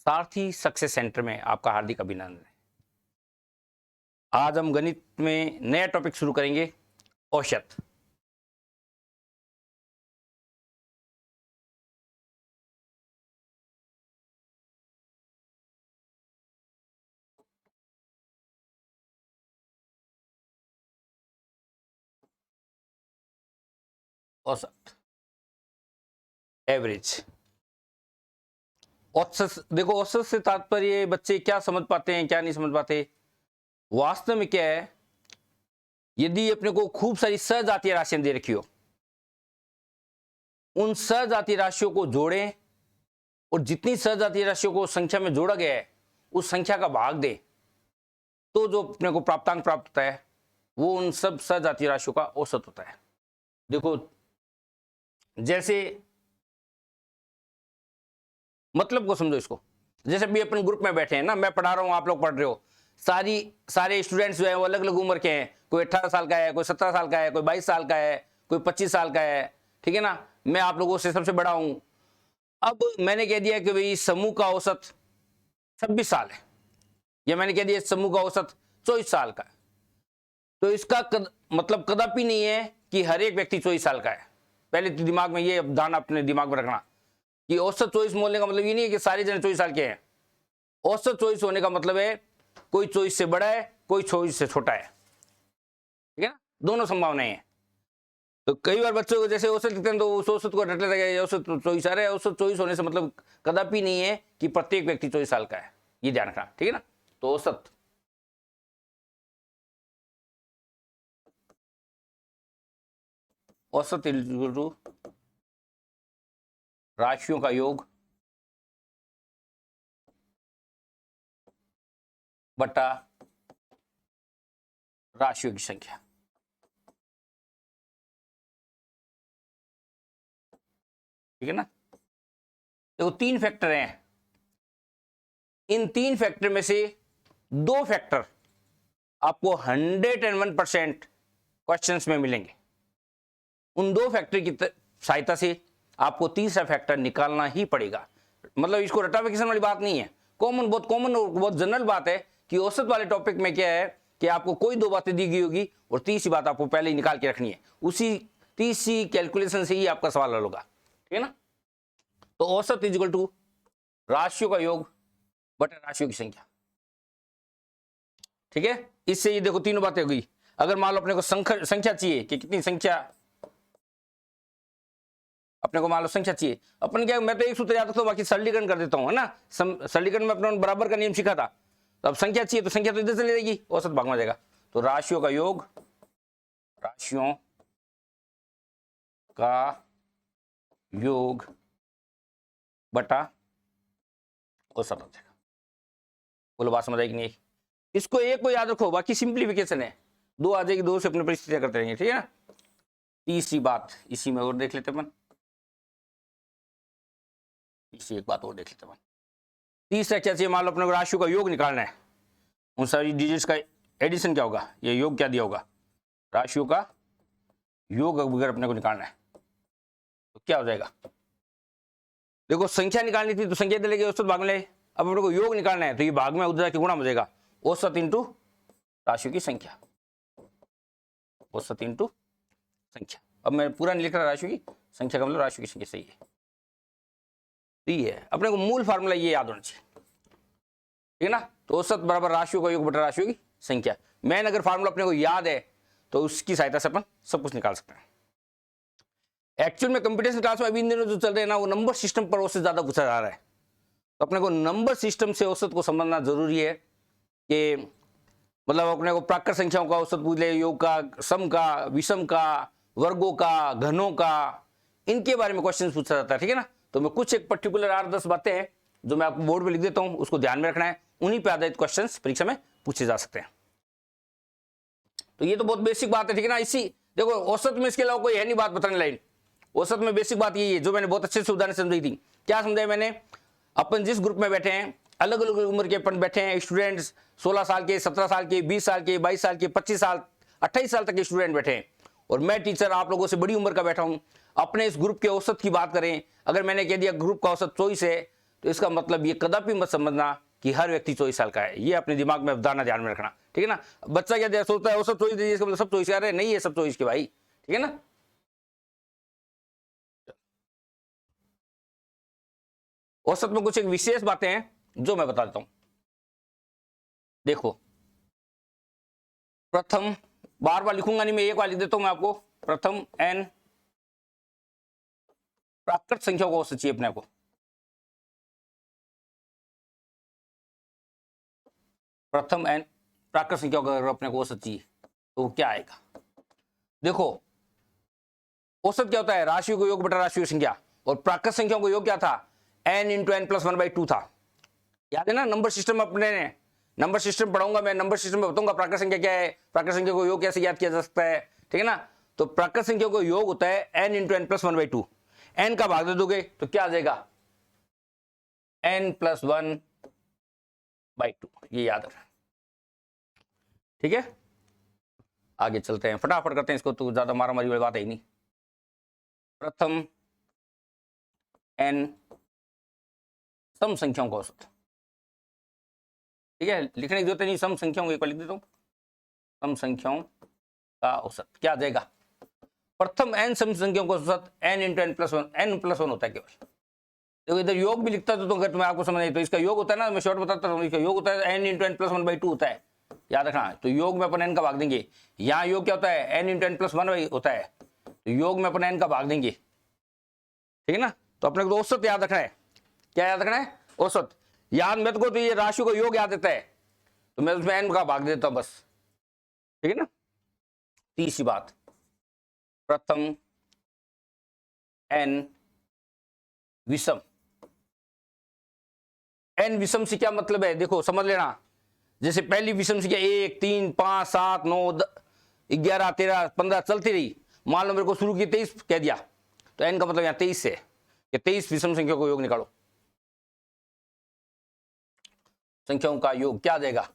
सारथी success centre में आपका हार्दिक अभिनंदन है। आज हम गणित में नया टॉपिक शुरू करेंगे, औसत। औसत, एवरेज। औसत देखो, औसत से तात्पर्य बच्चे क्या समझ पाते हैं, क्या नहीं समझ पाते। वास्तव में क्या है, यदि अपने को खूब सारी सजातीय राशियां दे रखी हो, उन सजातीय राशियों को जोड़ें और जितनी सजातीय राशियों को संख्या में जोड़ा गया है उस संख्या का भाग दें, तो जो अपने को प्राप्तांक प्राप्त होता है वो उन सब सजातीय राशियों का औसत होता है। देखो, जैसे मतलब को समझो इसको। जैसे भी अपन ग्रुप में बैठे हैं ना, मैं पढ़ा रहा हूं, आप लोग पढ़ रहे हो, सारे स्टूडेंट्स जो है वो अलग अलग उम्र के हैं। कोई 18 साल का है, कोई 17 साल का है, कोई 22 साल का है, कोई 25 साल का है, ठीक है ना। मैं आप लोगों से सबसे बड़ा हूं। अब मैंने कह दिया कि भाई समूह का औसत 26 साल है, या मैंने कह दिया समूह का औसत 24 साल का है, तो इसका मतलब कदापि नहीं है कि हर एक व्यक्ति 24 साल का है। पहले तो दिमाग में ये ध्यान अपने दिमाग में रखना कि औसत 24 बोलने का मतलब ये नहीं है कि सारे जने 24 साल के हैं। औसत 24 होने का मतलब है कोई 24 से बड़ा है, कोई 24 से छोटा है, ठीक है ना। दोनों संभावनाएं हैं। तो कई बार बच्चों को जैसे औसत लिखते हैं तो उस औसत को रट लेते हैं, औसत 24 आ रहा है। औसत 24 होने से मतलब कदापि नहीं है कि प्रत्येक व्यक्ति 24 साल का है, ये ध्यान रखना, ठीक है ना। तो औसत औसत इक्वल टू राशियों का योग बटा राशियों की संख्या, ठीक है ना। देखो, 3 फैक्टर हैं। इन 3 फैक्टर में से 2 फैक्टर आपको 101% क्वेश्चंस में मिलेंगे। उन 2 फैक्टर की सहायता से आपको तीसरा फैक्टर निकालना ही पड़ेगा। मतलब इसको रटाफिकेशन वाली बात नहीं है, बहुत कॉमन और बहुत जनरल बात है कि औसत वाले टॉपिक में क्या है कि आपको कोई 2 बातें दी गई होगी और तीसरी बात आपको पहले ही निकाल के रखनी है। उसी तीसरी कैलकुलेशन से ही आपका सवाल हल होगा, ठीक है ना। तो औसत इज इक्वल टू राशियों का योग बटा राशियों की संख्या, ठीक है। इससे ये देखो तीनों बातें हो गई। अगर मान लो अपने को संख्या चाहिए कि कितनी संख्या, अपने को मान लो संख्या चाहिए, अपन क्या, मैं तो एक सूत्र याद रखता हूं, बाकी सरलीकरण कर देता हूं, है ना। सरलीकरण में अपने बराबर का नियम सीखा था। तो अब संख्या चाहिए तो संख्या तो इधर से ले जाएगी, औसत भाग में जाएगा। तो राशियों का योग, राशियों का योग बटा औसत हो जाएगा। बोलो, बात समझ आएगी नहीं? इसको एक को याद रखो, बाकी सिंप्लीफिकेशन है। 2 आ जाएगी, 2 से अपने परिस्थितियां करते रहेंगे, ठीक है ना। तीसरी बात इसी में और देख लेते अपन, इसी एक बात और देख लेते अपन। तीसरा क्या चाहिए, मान लो अपने को राशियों का योग निकालना है। उन सारी डिजिट्स का एडिशन क्या होगा, ये योग क्या दिया होगा, राशियों का योग अगर अपने को निकालना है तो क्या हो जाएगा। देखो, संख्या निकालनी थी तो संख्या इधर लेके औसत भाग में ले। अब अपने को योग निकालना है तो ये भाग में उधर जाके गुणा हो जाएगा, औसत इंटू राशियों की संख्या, औसत इंटू संख्या। अब मैं पूरा नहीं लिख रहा, राशियों की संख्या का मतलब राशियों की संख्या, सही है। तो ये है अपने को मूल फार्मूला, ये याद होना चाहिए, ठीक है ना। तो औसत बराबर राशियों का योग बटा राशियों की संख्या। मेन अगर फार्मूला अपने को याद है तो उसकी सहायता से अपन सब कुछ निकाल सकते हैं। एक्चुअल में कंप्यूटेशन क्लास में अभी इन दिनों जो चल रहे हैं ना, वो नंबर सिस्टम पर औसत ज्यादा पूछा जा रहा है। तो अपने को नंबर सिस्टम से औसत को समझना जरूरी है कि मतलब अपने को प्राकृत संख्याओं का औसत पूछ ले, योग का, सम का, विषम का, वर्गों का, घनों का, इनके बारे में क्वेश्चन पूछा जाता है, ठीक है ना। तो मैं कुछ एक पर्टिकुलर 8-10 बातें हैं जो मैं आपको बोर्ड पे लिख देता हूं, उसको ध्यान में रखना है। उन्हीं पे आधारित क्वेश्चंस परीक्षा में पूछे जा सकते हैं। तो ये तो बहुत बेसिक बात है, ठीक है ना। इसी देखो, औसत में इसके अलावा कोई है नहीं बात बताने लाइन। औसत में बेसिक बात यही है जो मैंने बहुत अच्छे से उदाहरण समझाई थी। क्या समझाया मैंने, अपन जिस ग्रुप में बैठे हैं, अलग अलग उम्र के अपन बैठे हैं स्टूडेंट्स, 16 साल के, 17 साल के, 20 साल के, 22 साल के, 25 साल, 28 साल तक के स्टूडेंट बैठे हैं, और मैं टीचर आप लोगों से बड़ी उम्र का बैठा हूं। अपने इस ग्रुप के औसत की बात करें, अगर मैंने कह दिया ग्रुप का औसत 24 है, तो इसका मतलब ये कदापि मत समझना कि हर व्यक्ति 24 साल का है। ये अपने दिमाग में अवधारणा ध्यान में रखना, ठीक है ना। बच्चा क्या सोचता है वो सब 24 दीजिए, इसका मतलब सब 24 यार है, नहीं है सब 24 के भाई, ठीक है ना। औसत में कुछ एक विशेष बातें हैं जो मैं बता देता हूं। देखो प्रथम, बार बार लिखूंगा नहीं मैं, एक बार लिख देता हूं मैं आपको। प्रथम n प्राकृत संख्याओं को औसत चाहिए अपने को। प्रथम n प्राकृत संख्याओं का अगर अपने को औसत चाहिए तो क्या आएगा। देखो औसत क्या होता है, राशियों को योग बटा राशियों की संख्या, और प्राकृत संख्याओं को योग क्या था, n इंटू एन प्लस 1/2 था। याद है ना, नंबर सिस्टम अपने ने, नंबर सिस्टम पढ़ाऊंगा मैं, नंबर सिस्टम में बताऊंगा प्राकृत संख्या क्या है, प्राकृत संख्या को योग कैसे याद किया जा सकता है, ठीक है ना। तो प्राकृत संख्या को योग होता है n into n plus 1/2। n का भाग दे दोगे तो क्या आ जाएगा, n प्लस 1/2, ये याद रखना, ठीक है। आगे चलते हैं, फटाफट करते हैं इसको, तो ज्यादा मारा मारी वाली बात है ही नहीं। प्रथम n सम संख्याओं का औसत, ठीक है, लिखने की जरूरत नहीं, सम संख्याओं एक बार लिख देता हूं, सम संख्याओं का औसत क्या आ जाएगा। प्रथम n सम संख्याओं का औसत n into n plus 1, n plus 1 होता है केवल। तो इधर योग भी लिखता तो अगर तुम्हें आपको समझ नहीं तो इसका योग होता है ना, मैं शॉर्ट बताता हूँ, इसका योग होता है n इंटू एन प्लस 1/2 होता है, याद रखना। तो योग में अपन n का भाग देंगे, यहाँ योग क्या होता है, n इंटू एन प्लस 1 होता है, तो योग में अपन n का भाग देंगे, ठीक है ना। तो अपने को औसत याद रखना है, क्या याद रखना है, औसत। याद मत को तो ये राशि को योग याद देता है, तो मैं उसमें n का भाग देता हूं बस, ठीक है ना। तीसरी बात, प्रथम n विषम। n विषम से क्या मतलब है, देखो समझ लेना। जैसे पहली विषम संख्या 1 3 5 7 9 11 13 15 चलती रही, मान लो मेरे को शुरू की 23 कह दिया, तो n का मतलब यहाँ 23 से कि 23 विषम संख्या को योग निकालो। संख्याओं का योग क्या आ जाएगा,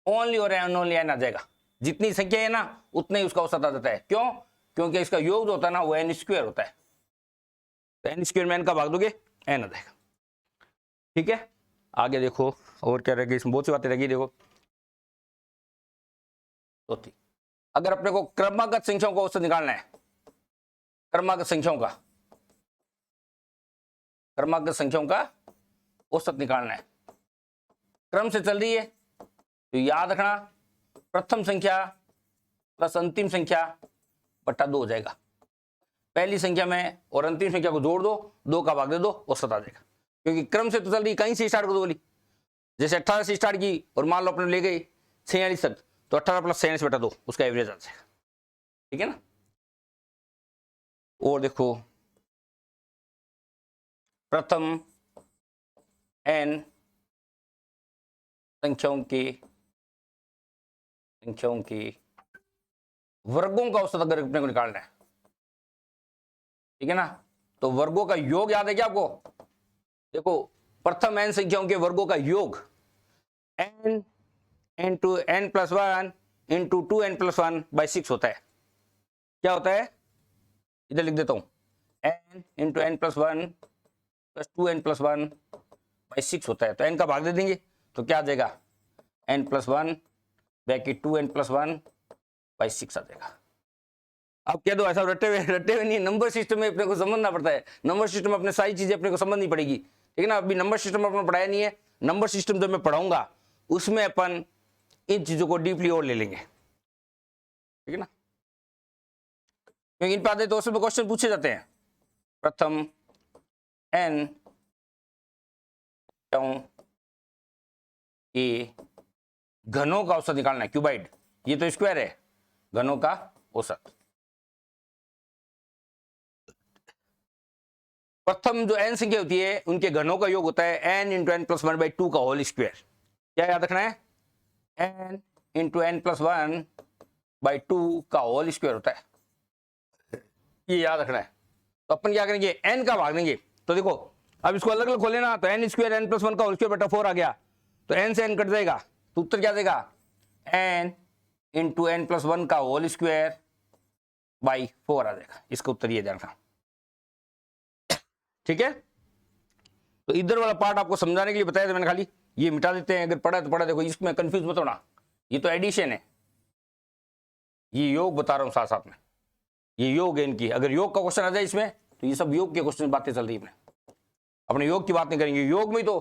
ओनली और ओनली n आ जाएगा। जितनी संख्या है ना उतने ही उसका औसत आ जाता है। क्यों, क्योंकि इसका योग जो होता है ना वो n स्क्वायर होता है, तो n स्क्वायर में n का भाग दोगे n आ जाएगा, ठीक है। आगे देखो और क्या रहेगी, इसमें बहुत सी बातें रहेगी। देखो चौथी, अगर अपने को क्रमागत संख्याओं का औसत निकालना है, क्रमागत संख्याओं का, क्रमागत संख्याओं का औसत निकालना है, क्रम से चल रही है तो याद रखना प्रथम संख्या प्लस अंतिम संख्या बटा 2 हो जाएगा। पहली संख्या में और अंतिम संख्या को जोड़ दो, 2 का भाग दे दो, औसत आ जाएगा। क्योंकि क्रम से तो चल रही, कहीं से स्टार्ट कर दो बोली, जैसे 18 से स्टार्ट की और मान लो अपने ले गई 46 तक, तो 18 प्लस 46 बटा 2 उसका एवरेज आ जाएगा, ठीक है ना। और देखो प्रथम n संख्याओं के वर्गों का औसत अगर अपने को निकालना है, ठीक है ना, तो वर्गों का योग याद है क्या आपको। देखो प्रथम n संख्याओं के वर्गों का योग n into n plus 1 into 2n plus 1/6 होता है। क्या होता है, इधर लिख देता हूं, n into n plus 1 plus 2n plus 1/6 होता है। तो n का भाग दे देंगे तो क्या आ जाएगा, n plus 1 bracket 2n plus 1/6 आ जाएगा। अब कह दो ऐसा रट्टे हुए नहीं, नंबर सिस्टम में अपने को समझना पड़ता है, नंबर सिस्टम में अपने सारी चीजें अपने को समझनी पड़ेगी, ठीक है ना। अभी नंबर सिस्टम अपने पढ़ाया नहीं है, नंबर सिस्टम जो मैं पढ़ाऊंगा उसमें अपन इन चीजों को डीपली और ले लेंगे, ठीक है ना। क्योंकि इन पर आधे तो उसमें क्वेश्चन पूछे जाते हैं। प्रथम n के घनों का औसत निकालना है, क्यूबाइड, ये तो स्क्वायर है, घनों का औसत। प्रथम जो n संख्या होती है उनके घनों का योग होता है n इंटू एन प्लस 1/2 का होल स्क्वायर। क्या याद रखना है, n इंटू एन प्लस 1/2 का होल स्क्वायर होता है, ये याद रखना है। तो अपन क्या करेंगे, n का भाग देंगे। तो देखो अब इसको अलग अलग खोले ना, तो n स्क्वायर n प्लस 1 का होल स्क्वायर बटा 4 आ गया, तो n से n कट जाएगा, तो उत्तर क्या देगा, n इंटू एन प्लस 1 का होल स्क्वायर बाई 4 आ जाएगा। इसका उत्तर ये ध्यान रखना, ठीक है। तो इधर वाला पार्ट आपको समझाने के लिए बताया था मैंने, खाली ये मिटा देते हैं, अगर पढ़ा तो पढ़ा, देखो इसमें कंफ्यूज मत होना, ये तो एडिशन है, ये योग बता रहा हूं साथ साथ में, ये योग है इनकी, अगर योग का क्वेश्चन आ जाए इसमें तो ये सब योग के क्वेश्चन बातें चल रही है, अपने योग की बात नहीं करेंगे। योग में तो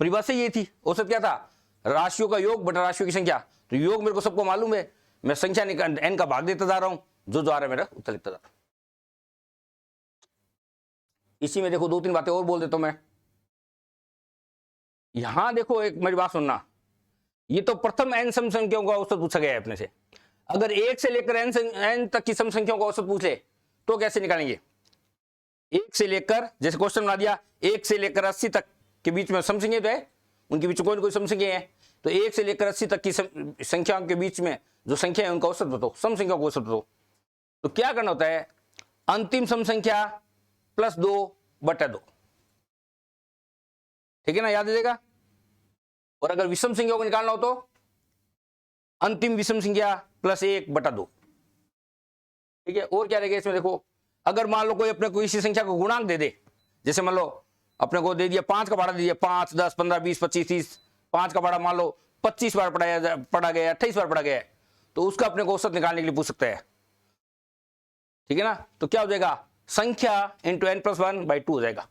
परिभाषा ये थी, औसत क्या था, राशियों का योग बटा राशियों की संख्या, तो योग मेरे को सबको मालूम है, मैं संख्या n का भाग देता जा रहा हूं, जो आ रहा है मेरा उत्तर लिखता जा रहा हूं। इसी में देखो 2-3 बातें और बोल देता हूं मैं। यहां देखो, एक मेरी बात सुनना, ये तो प्रथम n सम संख्याओं का औसत पूछा गया है अपने से। अगर 1 से लेकर n तक की सम संख्याओं का औसत पूछ ले तो कैसे निकालेंगे? 1 से लेकर, जैसे क्वेश्चन बना दिया, 1 से लेकर 80 तक के बीच में सम संख्या तो है, उनके बीच कोई ना कोई सम संख्या है, तो 1 से लेकर 80 तक की संख्याओं के बीच में जो संख्या है उनका औसत बताओ, सम संख्या को औसत बताओ। तो क्या करना होता है, अंतिम सम संख्या प्लस 2/2, ठीक है ना, याद रखिएगा। और अगर विषम संख्या को निकालना हो तो अंतिम विषम संख्या प्लस 1/2, ठीक है। और क्या रहेगा इसमें, देखो अगर मान लो कोई अपने को इसी संख्या को गुणांक दे दे, जैसे मान लो अपने को दे दिया 5 का भाड़ा दे दिया, 5, 10, 15, 20, 25, 30, 5 का भाड़ा मान लो 25 बार पढ़ा गया, 28 बार पढ़ा गया, तो उसका अपने को औसत निकालने के लिए पूछ सकता है, ठीक है ना। तो क्या हो जाएगा, संख्या इंटू n+1/2 हो जाएगा।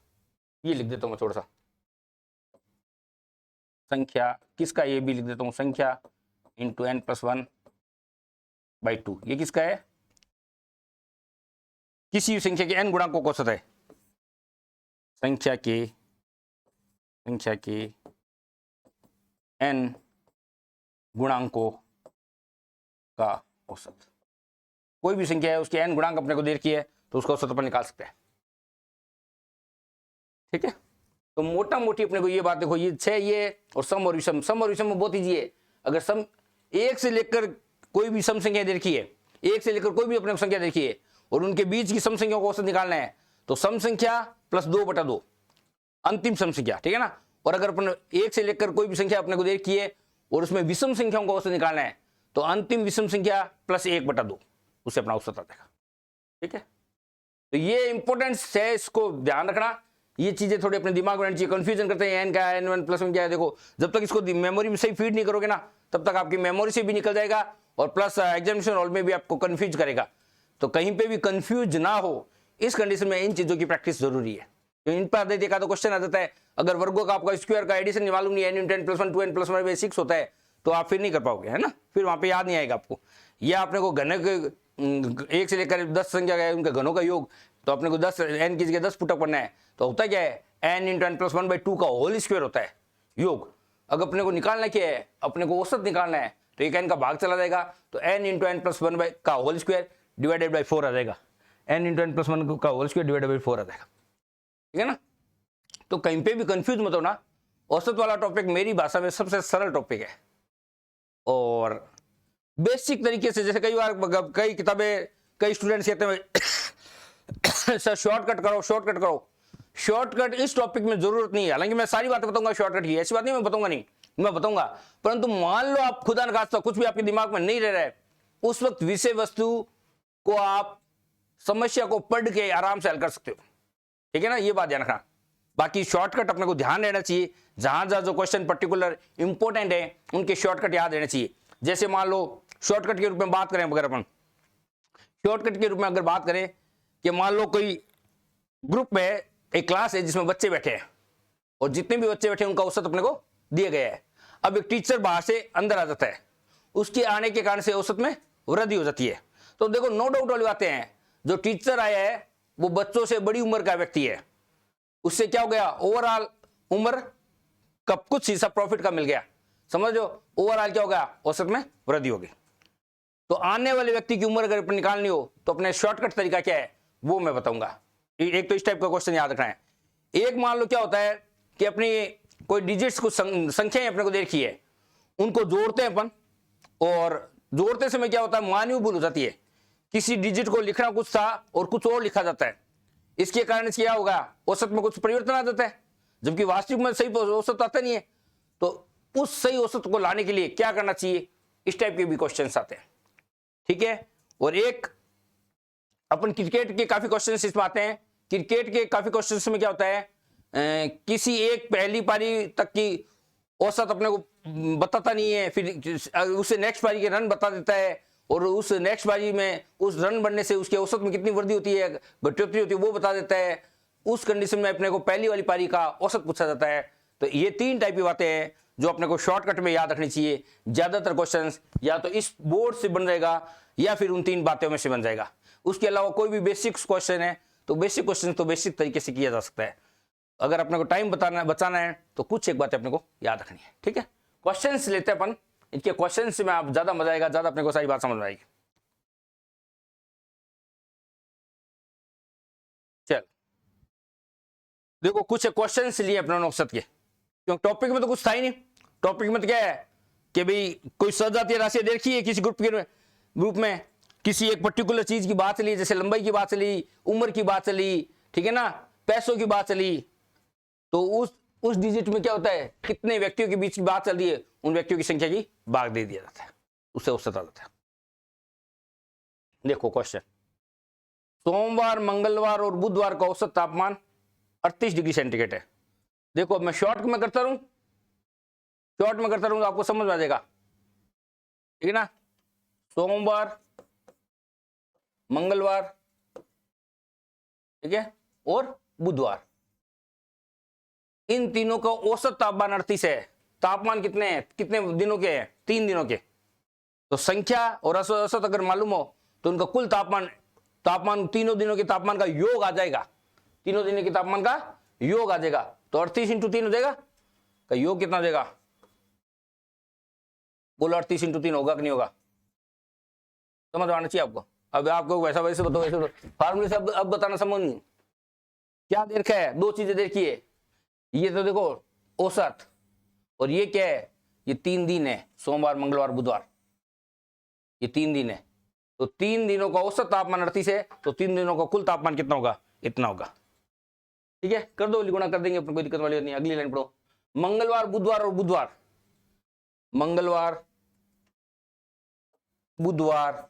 ये लिख देता हूं मैं थोड़ा सा, संख्या किसका, ये भी लिख देता हूं, संख्या इंटू n+1/2, ये किसका है, किसी संख्या के n गुणांकों का औसत है, संख्या के n गुणांकों का औसत, कोई भी संख्या है उसके n गुणांक अपने को दे रखी है तो उसका औसत अपन निकाल सकते हैं, ठीक है। तो मोटा मोटी अपने को ये बात देखो, ये 6 ये और सम और विषम, सम और विषम में बहुत ईजी है। अगर सम 1 से लेकर कोई भी सम संख्या दे रखी है, 1 से लेकर कोई भी अपने को संख्या देखी है और उनके बीच की सम संख्याओं को औसत निकालना है, तो सम संख्या प्लस 2/2 अंतिम सम संख्या, ठीक है ना। और अगर अपन 1 से लेकर कोई भी संख्या अपने को दे रखी है और उसमें विषम संख्याओं को औसत निकालना है, तो अंतिम विषम संख्या प्लस 1/2, उससे अपना औसत आ जाएगा, ठीक है। तो ये इंपॉर्टेंस है, इसको ध्यान रखना, ये चीजें थोड़ी अपने दिमाग में रहनी चाहिए। कंफ्यूजन करते हैं n क्या है, n1+1 क्या है, देखो जब तक इसको मेमोरी में सही फीड नहीं करोगे ना, तब तक आपकी मेमोरी से भी निकल जाएगा और प्लस एग्जामिनेशन हॉल में भी आपको कंफ्यूज करेगा। तो कहीं पे भी कंफ्यूज ना हो, इस कंडीशन में इन चीजों की प्रैक्टिस जरूरी है। तो इन पर आधे देखा तो क्वेश्चन आ जाता है, अगर वर्गों का आपका स्क्वायर का एडिशन मालूम नहीं है, n×n+1 2n+1 6 होता है, तो आप फिर नहीं कर पाओगे, है ना, फिर वहां पे याद नहीं आएगा आपको। या आपने को घन के 1 से लेकर 10 संख्या है उनके घनों का योग, तो अपने को 10 n की जगह 10 पुटअप करना है, तो होता क्या है, n×n+1/2 का होल स्क्वायर होता है योग। अगर अपने को निकालना क्या है, अपने को औसत निकालना है, तो एक n का भाग चला जाएगा, तो n×n+1 का होल स्क्वायर डिवाइडेड बाई 4 आ जाएगा, n×n+1 का होल स्क्वायर डिवाइडेड बाई 4 आ जाएगा, ठीक है ना। तो कहीं पे भी कंफ्यूज मत होना, औसत वाला टॉपिक मेरी भाषा में सबसे सरल टॉपिक है और बेसिक तरीके से, जैसे कई बार कई किताबें कई स्टूडेंट्स कहते हैं सर शॉर्टकट करो, शॉर्टकट करो, शॉर्टकट इस टॉपिक में जरूरत नहीं है। हालांकि मैं सारी बातें बताऊंगा शॉर्टकट की, ऐसी बात नहीं मैं बताऊंगा नहीं, मैं बताऊंगा, परंतु मान लो आप खुदा न खास्ता कुछ भी आपके दिमाग में नहीं रह रहा है, उस वक्त विषय वस्तु को आप समस्या को पढ़ के आराम से हल कर सकते हो, ठीक है ना, ये बात ध्यान रखना। बाकी शॉर्टकट अपने को ध्यान रहना चाहिए, जहां जहां जो क्वेश्चन पर्टिकुलर इंपॉर्टेंट है उनके शॉर्टकट याद रहने चाहिए। जैसे मान लो शॉर्टकट के रूप में बात करें, अगर अपन शॉर्टकट के रूप में अगर बात करें कि मान लो कोई ग्रुप में एक क्लास है जिसमें बच्चे बैठे हैं और जितने भी बच्चे बैठे हैं उनका औसत अपने को दिया गया है। अब एक टीचर बाहर से अंदर आ जाता है, उसके आने के कारण से औसत में वृद्धि हो जाती है। तो देखो नो डाउट वाली बातें हैं, जो टीचर आया है वो बच्चों से बड़ी उम्र का व्यक्ति है, उससे क्या हो गया, ओवरऑल उम्र का कुछ हिस्सा प्रॉफिट का मिल गया, समझो, ओवरऑल क्या हो गया, औसत में वृद्धि होगी। तो आने वाले व्यक्ति की उम्र अगर निकालनी हो तो अपने शॉर्टकट तरीका क्या है वो मैं बताऊंगा। एक तो इस टाइप का क्वेश्चन याद रखना है। एक मान लो क्या होता है कि अपनी कोई डिजिट्स को संख्याएं अपने को दे रखी है, उनको जोड़ते हैं अपन, और जोड़ते समय क्या होता है, मानवीय भूल हो जाती है, किसी डिजिट को लिखना कुछ था और कुछ और लिखा जाता है, इसके कारण क्या होगा, औसत में कुछ परिवर्तन आ जाता है, जबकि वास्तविक में सही औसत आता नहीं है। तो उस सही औसत को लाने के लिए क्या करना चाहिए, इस टाइप के भी क्वेश्चन आते हैं, ठीक है। और एक अपन क्रिकेट के काफी क्वेश्चन इसमें आते हैं, क्रिकेट के काफी क्वेश्चन में क्या होता है, किसी एक पहली पारी तक की औसत अपने को बताता नहीं है, फिर उसे नेक्स्ट पारी के रन बता देता है, और उस नेक्स्ट पारी में उस रन बनने से उसके औसत में कितनी वृद्धि होती है, बढ़ोतरी होती है, वो बता देता है। उस कंडीशन में अपने को पहली वाली पारी का औसत पूछा जाता है। तो ये 3 टाइप की बातें हैं जो अपने को शॉर्टकट में याद रखनी चाहिए। ज्यादातर क्वेश्चंस या तो इस बोर्ड से बन जाएगा या फिर उन 3 बातों में से बन जाएगा। उसके अलावा कोई भी बेसिक क्वेश्चन है तो बेसिक क्वेश्चन तो बेसिक तरीके से किया जा सकता है। अगर अपने को टाइम बचाना है तो कुछ एक बातें अपने को याद रखनी है। ठीक है, क्वेश्चंस लेते हैं अपन। इनके क्वेश्चंस में आप ज्यादा मजा आएगा, ज्यादा अपने को सारी बात समझ में आएगी। चल देखो, कुछ क्वेश्चंस लिए अपने औसत के, क्योंकि टॉपिक में तो कुछ था ही नहीं। टॉपिक में तो क्या है कि भाई कोई सजातीय राशि देखी है किसी ग्रुप में किसी एक पर्टिकुलर चीज की बात चली, जैसे लंबाई की बात चली, उम्र की बात चली, ठीक है ना, पैसों की बात चली, तो उस डिजिट में क्या होता है, कितने व्यक्तियों के बीच की बात चल रही है, उन व्यक्तियों की संख्या की भाग दे दिया जाता है, उससे औसत आ जाता है। देखो क्वेश्चन, सोमवार, मंगलवार और बुधवार का औसत तापमान 38 डिग्री सेंटीग्रेड है। देखो अब मैं शॉर्ट में करता रहूं तो आपको समझ में आ जाएगा। ठीक है ना, सोमवार, मंगलवार, ठीक है, और बुधवार, इन तीनों का औसत तापमान 38 है। तापमान कितने हैं, कितने दिनों के हैं, 3 दिनों के। तो संख्या और औसत अगर मालूम हो तो उनका कुल तापमान तीनों दिनों के तापमान का योग आ जाएगा। तीनों दिनों के तापमान का योग आ जाएगा। तो 38 × 3 हो जाएगा, का योग कितना हो जाएगा, बोलो 38 × 3 होगा कि नहीं होगा, समझ आना चाहिए आपको। अब आपको वैसा वैसे बताओ, फार्मूले से अब बताना संभव नहीं। क्या दे रखा है, 2 चीजें देखी है, ये तो देखो औसत, और ये क्या है, ये 3 दिन है, सोमवार, मंगलवार, बुधवार, ये 3 दिन है। तो 3 दिनों का औसत तापमान 38 है, तो 3 दिनों का कुल तापमान कितना होगा, इतना होगा। ठीक है, कर दो, गुणा कर देंगे, कोई दिक्कत वाली नहीं। अगली लाइन पढ़ो, मंगलवार, बुधवार और बुधवार, मंगलवार, बुधवार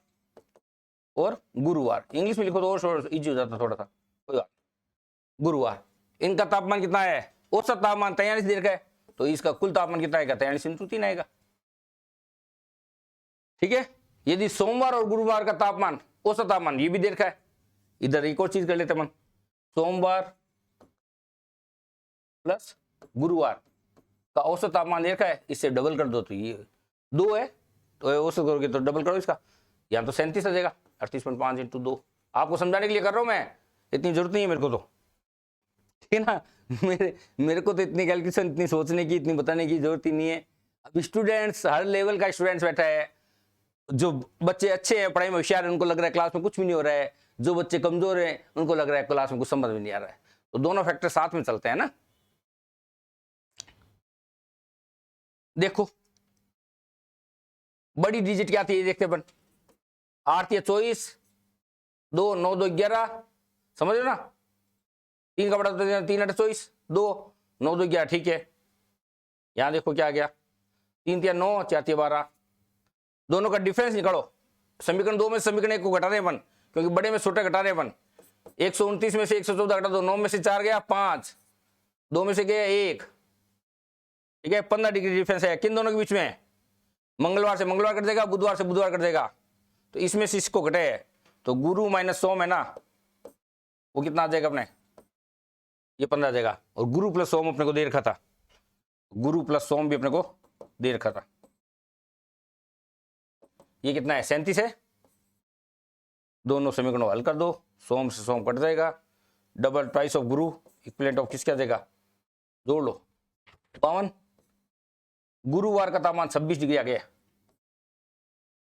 और गुरुवार, इंग्लिश में लिखो तो और इजी हो जाता थोड़ा सा, कोई बात। गुरुवार, इनका तापमान कितना है, औसत तापमान 43 दिन का है, तो इसका कुल तापमान कितना आएगा, 43 × 3 आएगा। ठीक है, यदि सोमवार और गुरुवार का तापमान, औसत तापमान ये भी दे रखा है, इधर एक और चीज कर लेते हैं, सोमवार प्लस गुरुवार का औसत तापमान दे रखा है, इससे डबल कर दो, तो ये 2 है, तो औसत करोगे तो डबल करो इसका, यहाँ तो 37 आ जाएगा, 38.5 × 2। आपको समझाने के लिए कर रहा हूं मैं, इतनी जरूरत नहीं है मेरे को तो, ठीक है ना, मेरे को तो इतनी कैलकुलेशन, इतनी सोचने की, इतनी बताने की जरूरत ही नहीं है। अब स्टूडेंट्स, हर लेवल का स्टूडेंट्स बैठा है, जो बच्चे अच्छे हैं, पढ़ाई में होशियार है, उनको लग रहा है क्लास में कुछ भी नहीं हो रहा है, जो बच्चे कमजोर हैं उनको लग रहा है क्लास में कुछ समझ में नहीं आ रहा है, तो दोनों फैक्टर साथ में चलते हैं ना। देखो बड़ी डिजिट क्या थी, देखते अपन, 8 या 24, 2 9 2 11, समझ रहे ना, 3 का बड़ा 3 8 24, 2 9 2 11, ठीक है। यहां देखो क्या आ गया, 3 3 9, 4 3 12, दोनों का डिफरेंस निकालो। समीकरण 2 में समीकरण 1 को घटा रहे अपन, क्योंकि बड़े में छोटे घटा रहे अपन। 129 में से 114 घटा दो, 9 में से 4 गया 5, 2 में से गया 1, ठीक है, 15 डिग्री डिफरेंस है किन दोनों के बीच में, मंगलवार से मंगलवार कट जाएगा, बुधवार से बुधवार कट जाएगा, तो इसमें से इसको घटे, तो गुरु माइनस सोम है ना, वो कितना आ जाएगा अपने, ये 15 आ जाएगा, और गुरु प्लस सोम अपने को दे रखा था, गुरु प्लस सोम भी अपने को दे रखा था, ये कितना है, 37 है। दोनों समीकरणों हल कर दो, सोम से सोम कट जाएगा, double twice of Guru equivalent of किसका जाएगा, जोड़ लो 52। गुरुवार का तापमान 26 डिग्री आ गया,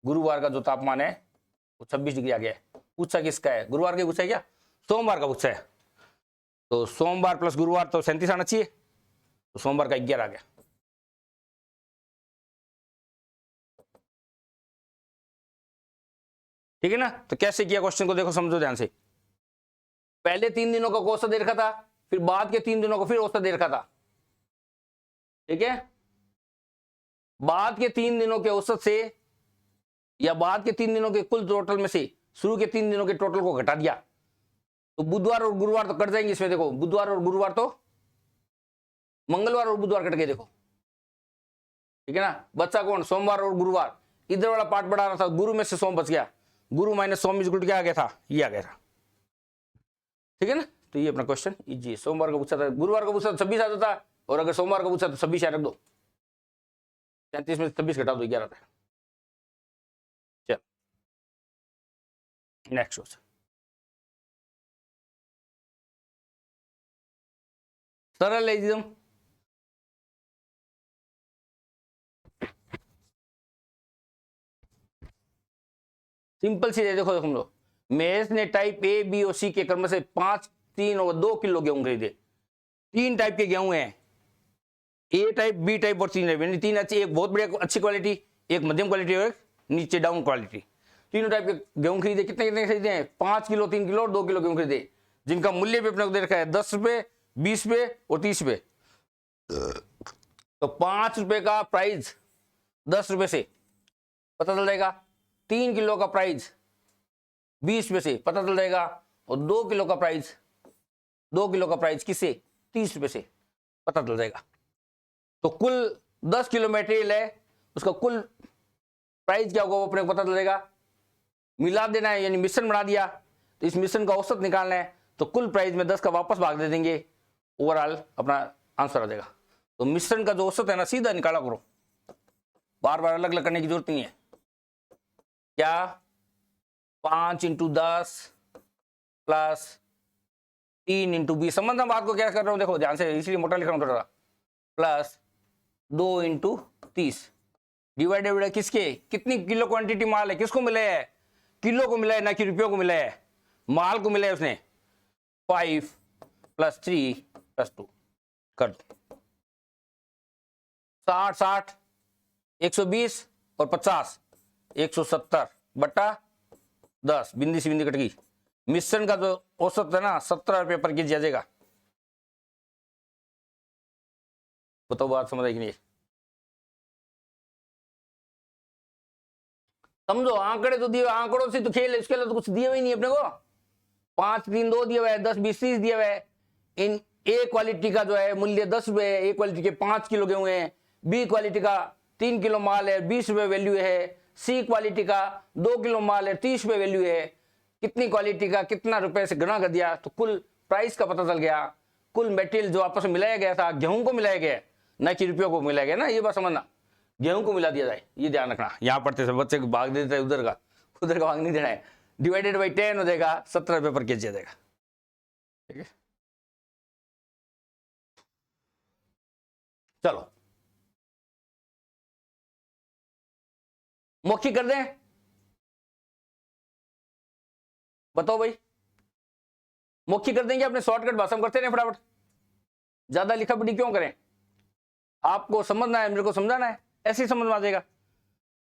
गुरुवार का जो तापमान है वो 26 डिग्री आ गया। पूछा किसका है, गुरुवार का पूछा है क्या, सोमवार का पूछा है, तो सोमवार प्लस गुरुवार तो 37 आना चाहिए, तो सोमवार का 11 आ गया। ठीक है ना, तो कैसे किया क्वेश्चन को देखो, समझो ध्यान से। पहले 3 दिनों का औसत दे रखा था, फिर बाद के 3 दिनों को फिर औसत दे रखा था, ठीक है। बाद के 3 दिनों के औसत से या बाद के 3 दिनों के कुल टोटल में से शुरू के 3 दिनों के टोटल को घटा दिया, तो बुधवार और गुरुवार तो कट जाएंगे इसमें, देखो बुधवार और गुरुवार तो मंगलवार और बुधवार कट के देखो, ठीक है ना। बच्चा कौन, सोमवार और गुरुवार। इधर वाला पार्ट बढ़ा रहा था, गुरु में से सोम बच गया, गुरु माइनस सोम इज गुड क्या आ गया था, ये आ गया था, ठीक है ना। तो ये अपना क्वेश्चन इजी। सोमवार को पूछा था, गुरुवार को पूछा तो 26 आ जाता, और अगर सोमवार को पूछा तो 26 रख दो, 33 में 26 घटा दो 11 था। चल नेक्स्ट क्वेश्चन, सरल है एकदम। सिंपल सी है, देखो हम लोग, महेश ने टाइप ए बी और सी के क्रम से 5, 3 और 2 किलो गेहूं खरीदे। 3 टाइप के गेहूं हैं, ए टाइप, बी टाइप और 3 टाइप, 3 अच्छी, एक बहुत बढ़िया अच्छी क्वालिटी, एक मध्यम क्वालिटी और एक नीचे डाउन क्वालिटी। तीनों टाइप के गेहूं खरीदे। कितने कितने खरीदे हैं, 5 किलो, 3 किलो और 2 किलो गेहूं खरीदे, जिनका मूल्य भी अपने को दे रखा है 10 रुपए, 20 रुपए और 30 रुपए। तो 5 रुपए का प्राइस 10 रुपए से पता चल जाएगा, 3 किलो का प्राइस 20 रुपए से पता चल जाएगा, और 2 किलो का प्राइस किससे, 30 रुपए से पता चल जाएगा। तो कुल 10 किलो मटेरियल है, उसका कुल प्राइस क्या होगा वो अपने को पता चल जाएगा। मिला देना है, यानी मिश्रण बना दिया, तो इस मिश्रण का औसत निकालना है, तो कुल प्राइस में 10 का वापस भाग दे देंगे, ओवरऑल अपना आंसर आ जाएगा। तो मिश्रण का जो औसत है ना, सीधा निकाला करो, बार बार अलग अलग करने की जरूरत नहीं है। क्या 5 × 10 प्लस 3 × 20, समझना बात को क्या कर रहा हूं, देखो ध्यान से, इसलिए मोटा लिख रहा हूं थोड़ा, प्लस 2 × 30 डिवाइडेड किसके, कितनी किलो क्वांटिटी माल है, किसको मिला है, किलो को मिला है, ना कि रुपयों को मिला है, माल को मिला है उसने। 5 + 3 + 2 कर दो, 60 60 120 और 50 170 बटा 10, बिंदी से बिंदी कट गई। मिश्रण का जो औसत है ना 17 रुपये पर केजी आ जाएगा। बताओ बात समझ आई कि नहीं, समझो, आंकड़े तो दिए, आंकड़ों से तो खेल, इसके लिए तो कुछ दिए हुए नहीं अपने को। 5 3 2 दिया हुआ है, 10 20 30 दिया हुआ है। इन ए क्वालिटी का जो है मूल्य 10 रुपए है, ए क्वालिटी के 5 किलो गेहूं है, बी क्वालिटी का 3 किलो माल है 20 रुपए वैल्यू है, सी क्वालिटी का 2 किलो माल है 30 रुपए वैल्यू है। कितनी क्वालिटी का कितना रुपए से गुणा कर दिया, तो कुल प्राइस का पता चल गया। कुल मेटेरियल जो आपस में मिलाया गया था, गेहूं को मिलाया गया, न कि रुपयों को मिलाया गया ना, ये बात समझना, गेहूं को मिला दिया जाए, ये ध्यान रखना। यहाँ पढ़ते सब बच्चे को भाग देते हैं उधर का भाग नहीं देना है। डिवाइडेड बाई 10 हो जाएगा, 17 रुपये पर केजी आ जाएगा, ठीक है। चलो मौखिक कर दें, बताओ भाई, मौखिक कर देंगे अपने, शॉर्टकट भाषा में करते रहे फटाफट, ज्यादा लिखा पढ़ी क्यों करें। आपको समझना है, मेरे को समझाना है, ऐसे ही समझ में आ जाएगा।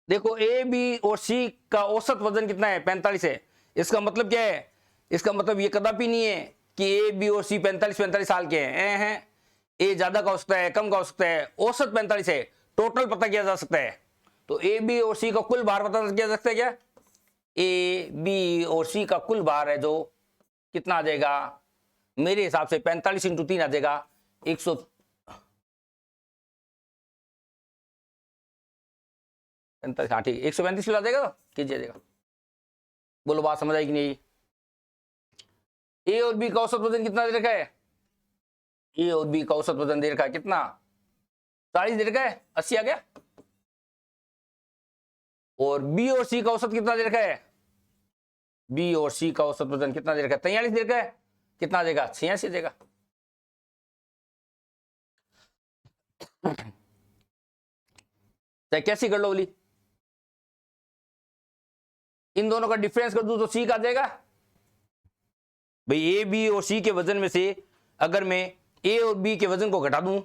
देखो ए बी और सी का औसत वजन कितना है, 45 है। इसका मतलब क्या है, इसका मतलब ये कदापि नहीं है कि ए बी और सी 45 साल के हैं। ए ज्यादा का हो सकता है, कम का हो सकता है, औसत 45 है, टोटल पता किया जा सकता है। तो ए बी और सी का कुल भार पता किया जा सकता है क्या, ए बी और सी का कुल भार है जो कितना आ जाएगा, मेरे हिसाब से 45 × 3 आ जाएगा, 100 45, हाँ ठीक, 135 किलो आ जाएगा, केजी आ जाएगा। बोलो बात समझ आई कि नहीं। ए और बी का औसत वजन कितना दे रखा है, ए और बी का औसत वजन दे रखा है कितना, 40 दे रखा है, 80 आ गया। और बी और सी का औसत कितना दे रखा है, बी और सी का औसत वजन कितना दे रखा है, 43 दे रखा है, कितना आ जाएगा, 86 आ जाएगा। चाहे कैसी कर लो बोली, इन दोनों का डिफरेंस कर दूं तो सी का आ जाएगा। भाई ए बी और सी के वजन में से अगर मैं ए और बी के वजन को घटा दूं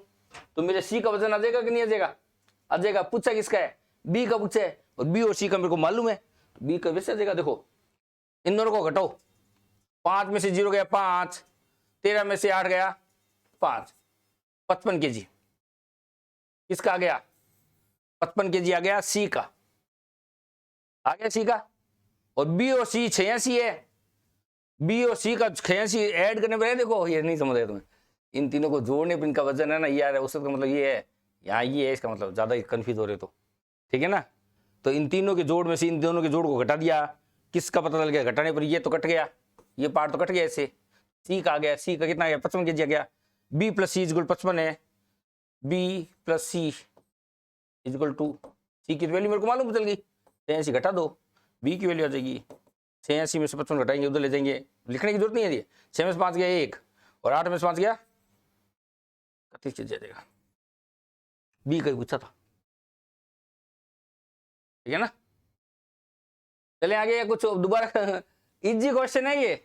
तो मेरे सी का वजन आ जाएगा कि नहीं आ जाएगा, आ जाएगा। पूछा किसका है, बी का पूछा है, और बी और सी का मेरे को मालूम है, बी का वैसे आ जाएगा। देखो इन दोनों को घटाओ, 5 में से 0 गया 5, 13 में से 8 गया 5, 55 केजी किसका आ गया, 55 केजी आ गया सी का, आ गया सी का। और बी और सी 86 है, बी और सी का 86 ऐड करने पर, देखो ये नहीं समझ रहे तुम्हें, इन तीनों को जोड़ने पर इनका वजन है ना, ये आ रहा है, औसत का मतलब ये है, यहाँ ये है, इसका मतलब ज्यादा कंफ्यूज हो रहे तो, ठीक है ना। तो इन तीनों के जोड़ में से इन दोनों के जोड़ को घटा दिया, किसका पता चल गया, घटाने पर ये तो कट गया, ये पार्ट तो कट गया इससे, सी का आ गया, सी का कितना आ गया 55 के जी आ गया, बी प्लस सी इजक्वल 55 है, B plus C is equal to, C की वैल्यू मेरे को मालूम चल गई, 83 घटा दो, बी की वैल्यू आ जाएगी 86 में से 55 घटाएंगे उधर ले जाएंगे, लिखने की जरूरत नहीं है, 6 में से 5 गया 1 और 8 में से 5 गया 31 के जी आ जाएगा, बी का पूछा था, ठीक है ना। चले आगे, कुछ दोबारा इजी क्वेश्चन है ये,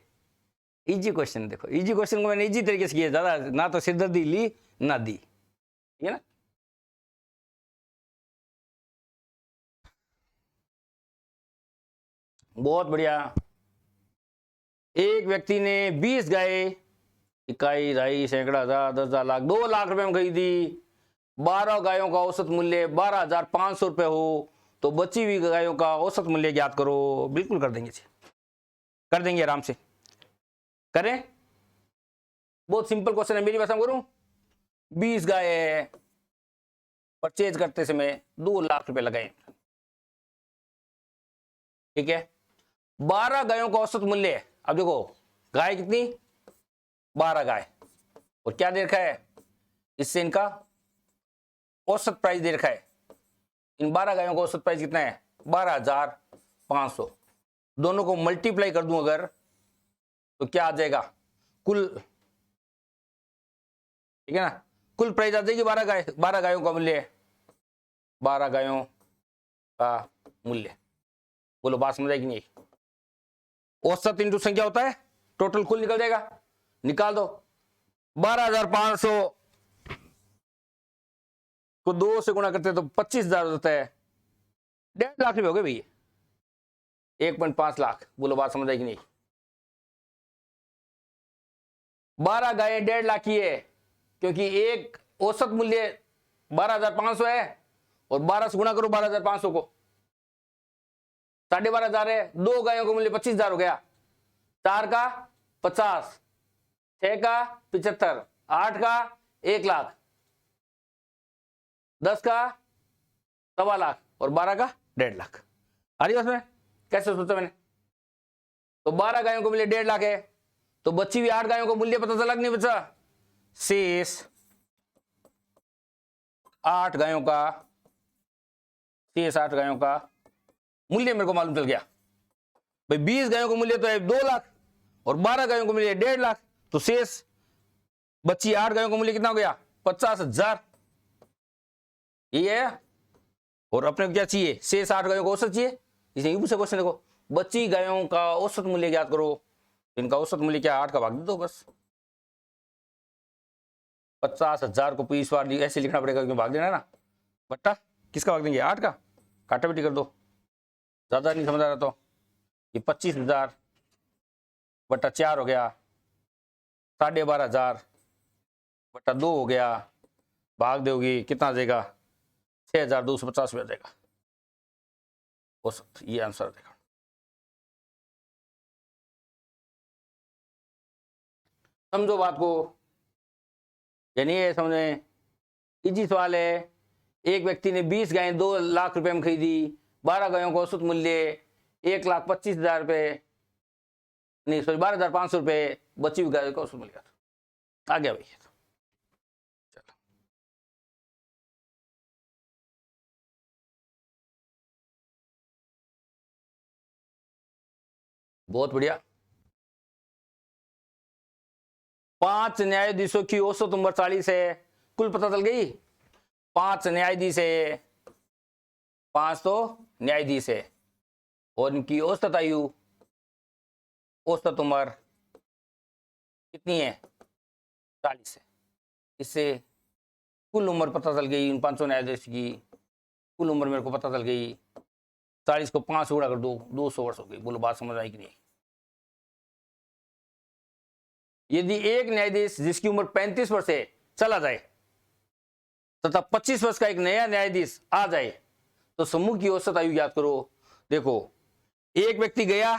इजी क्वेश्चन, देखो इजी क्वेश्चन को मैंने इजी तरीके से किया, ज्यादा ना तो सिरदर्दी ली ना दी, ठीक है ना। बहुत बढ़िया। एक व्यक्ति ने 20 गाय, इकाई, ढाई, सैकड़ा, हजार, 10,000, लाख, 2 लाख रुपए में खरीदी, 12 गायों का औसत मूल्य 12,500 रुपए हो, तो बची हुई गायों का औसत मूल्य ज्ञात करो। बिल्कुल कर देंगे जी, कर देंगे आराम से, करें, बहुत सिंपल क्वेश्चन है, मेरी भाषा में करूं। 20 गाय है, परचेज करते समय 2 लाख रुपए लगाए, ठीक है। 12 गायों का औसत मूल्य है, अब देखो गाय कितनी, 12 गाय, और क्या दे रखा है, इससे इनका औसत प्राइस दे रखा है, इन 12 गायों का औसत प्राइस कितना है 12,500, दोनों को मल्टीप्लाई कर दूं अगर तो क्या आ जाएगा कुल, ठीक है ना, कुल प्राइस आ जाएगी 12 गायों का मूल्य, 12 गायों का मूल्य, बोलो बात समझ आएगी नहीं, औसत इंटू संख्या होता है, टोटल कुल निकल जाएगा, निकाल दो, 12,500 को 2 से गुणा करते तो 25,000 होता है, 1.5 लाख रुपए हो गए भैया, 1.5 लाख, बोलो बात समझ आएगी नहीं। 12 गायें 1.5 लाख की है, क्योंकि एक औसत मूल्य 12,500 है, और 12 से गुणा करो 12,500 को, 12,500 है, 2 गायों का मूल्य 25,000 हो गया, 4 का 50, 6 का 75, 8 का 1 लाख, 10 का 1.25 लाख और 12 का 1.5 लाख। आ रही है उसमें, कैसे सोचा मैंने, तो 12 गायों का मूल्य 1.5 लाख है, तो बची हुई 8 गायों का मूल्य पता चला नहीं बचा, शेष 8 गायों का, शेष 8 गायों का मूल्य मेरे को मालूम चल गया भाई, 20 गायों का मूल्य तो है 2 लाख और 12 गायों का मूल्य 1.5 लाख, तो शेष बची 8 गायों का मूल्य कितना हो गया 50,000, ये है। और अपने को क्या चाहिए, शेष 8 गायों का औसत चाहिए, इसे यूं पूछा क्वेश्चन, देखो बची गायों का औसत मूल्य ज्ञात करो, इनका औसत मूल्य क्या 8 का भाग दे दो बस, 50,000 को 20 बार ऐसे लिखना पड़ेगा क्योंकि भाग देना है ना, बट्टा किसका भाग देंगे 8 का, काटा बेटी कर दो, ज्यादा नहीं समझ आ रहा तो ये 25,000 बट्टा 4 हो गया, 12,500 बट्टा 2 हो गया, भाग दोगी कितना आ जाएगा 6,250 आ जाएगा औसत, ये आंसर देगा। समझो बात को, यानी ये समझे, इजी सवाल है। एक व्यक्ति ने 20 गायें 2 लाख रुपए में खरीदी, 12 गायों का औसत मूल्य 1,25,000 रुपए, नहीं सॉरी 12,500 रुपए, बची हुई गायों का औसत मूल्य आ गया भाई। चलो बहुत बढ़िया। 5 न्यायाधीशों की औसत उम्र 40 है, कुल पता चल गई, 5 न्यायाधीश है, 5 तो न्यायाधीश है, और इनकी औसत आयु, औसत उम्र कितनी है 40 है, इससे कुल उम्र पता चल गई इन 500 न्यायाधीश की, कुल उम्र मेरे को पता चल गई, 40 को 5 से गुणा कर दो, 200 वर्ष हो गई, बोलो बात समझ आई कि नहीं। यदि एक न्यायाधीश जिसकी उम्र 35 वर्ष है चला जाए तथा 25 वर्ष का एक नया न्यायाधीश आ जाए, तो समूह की औसत आयु याद करो। देखो एक व्यक्ति गया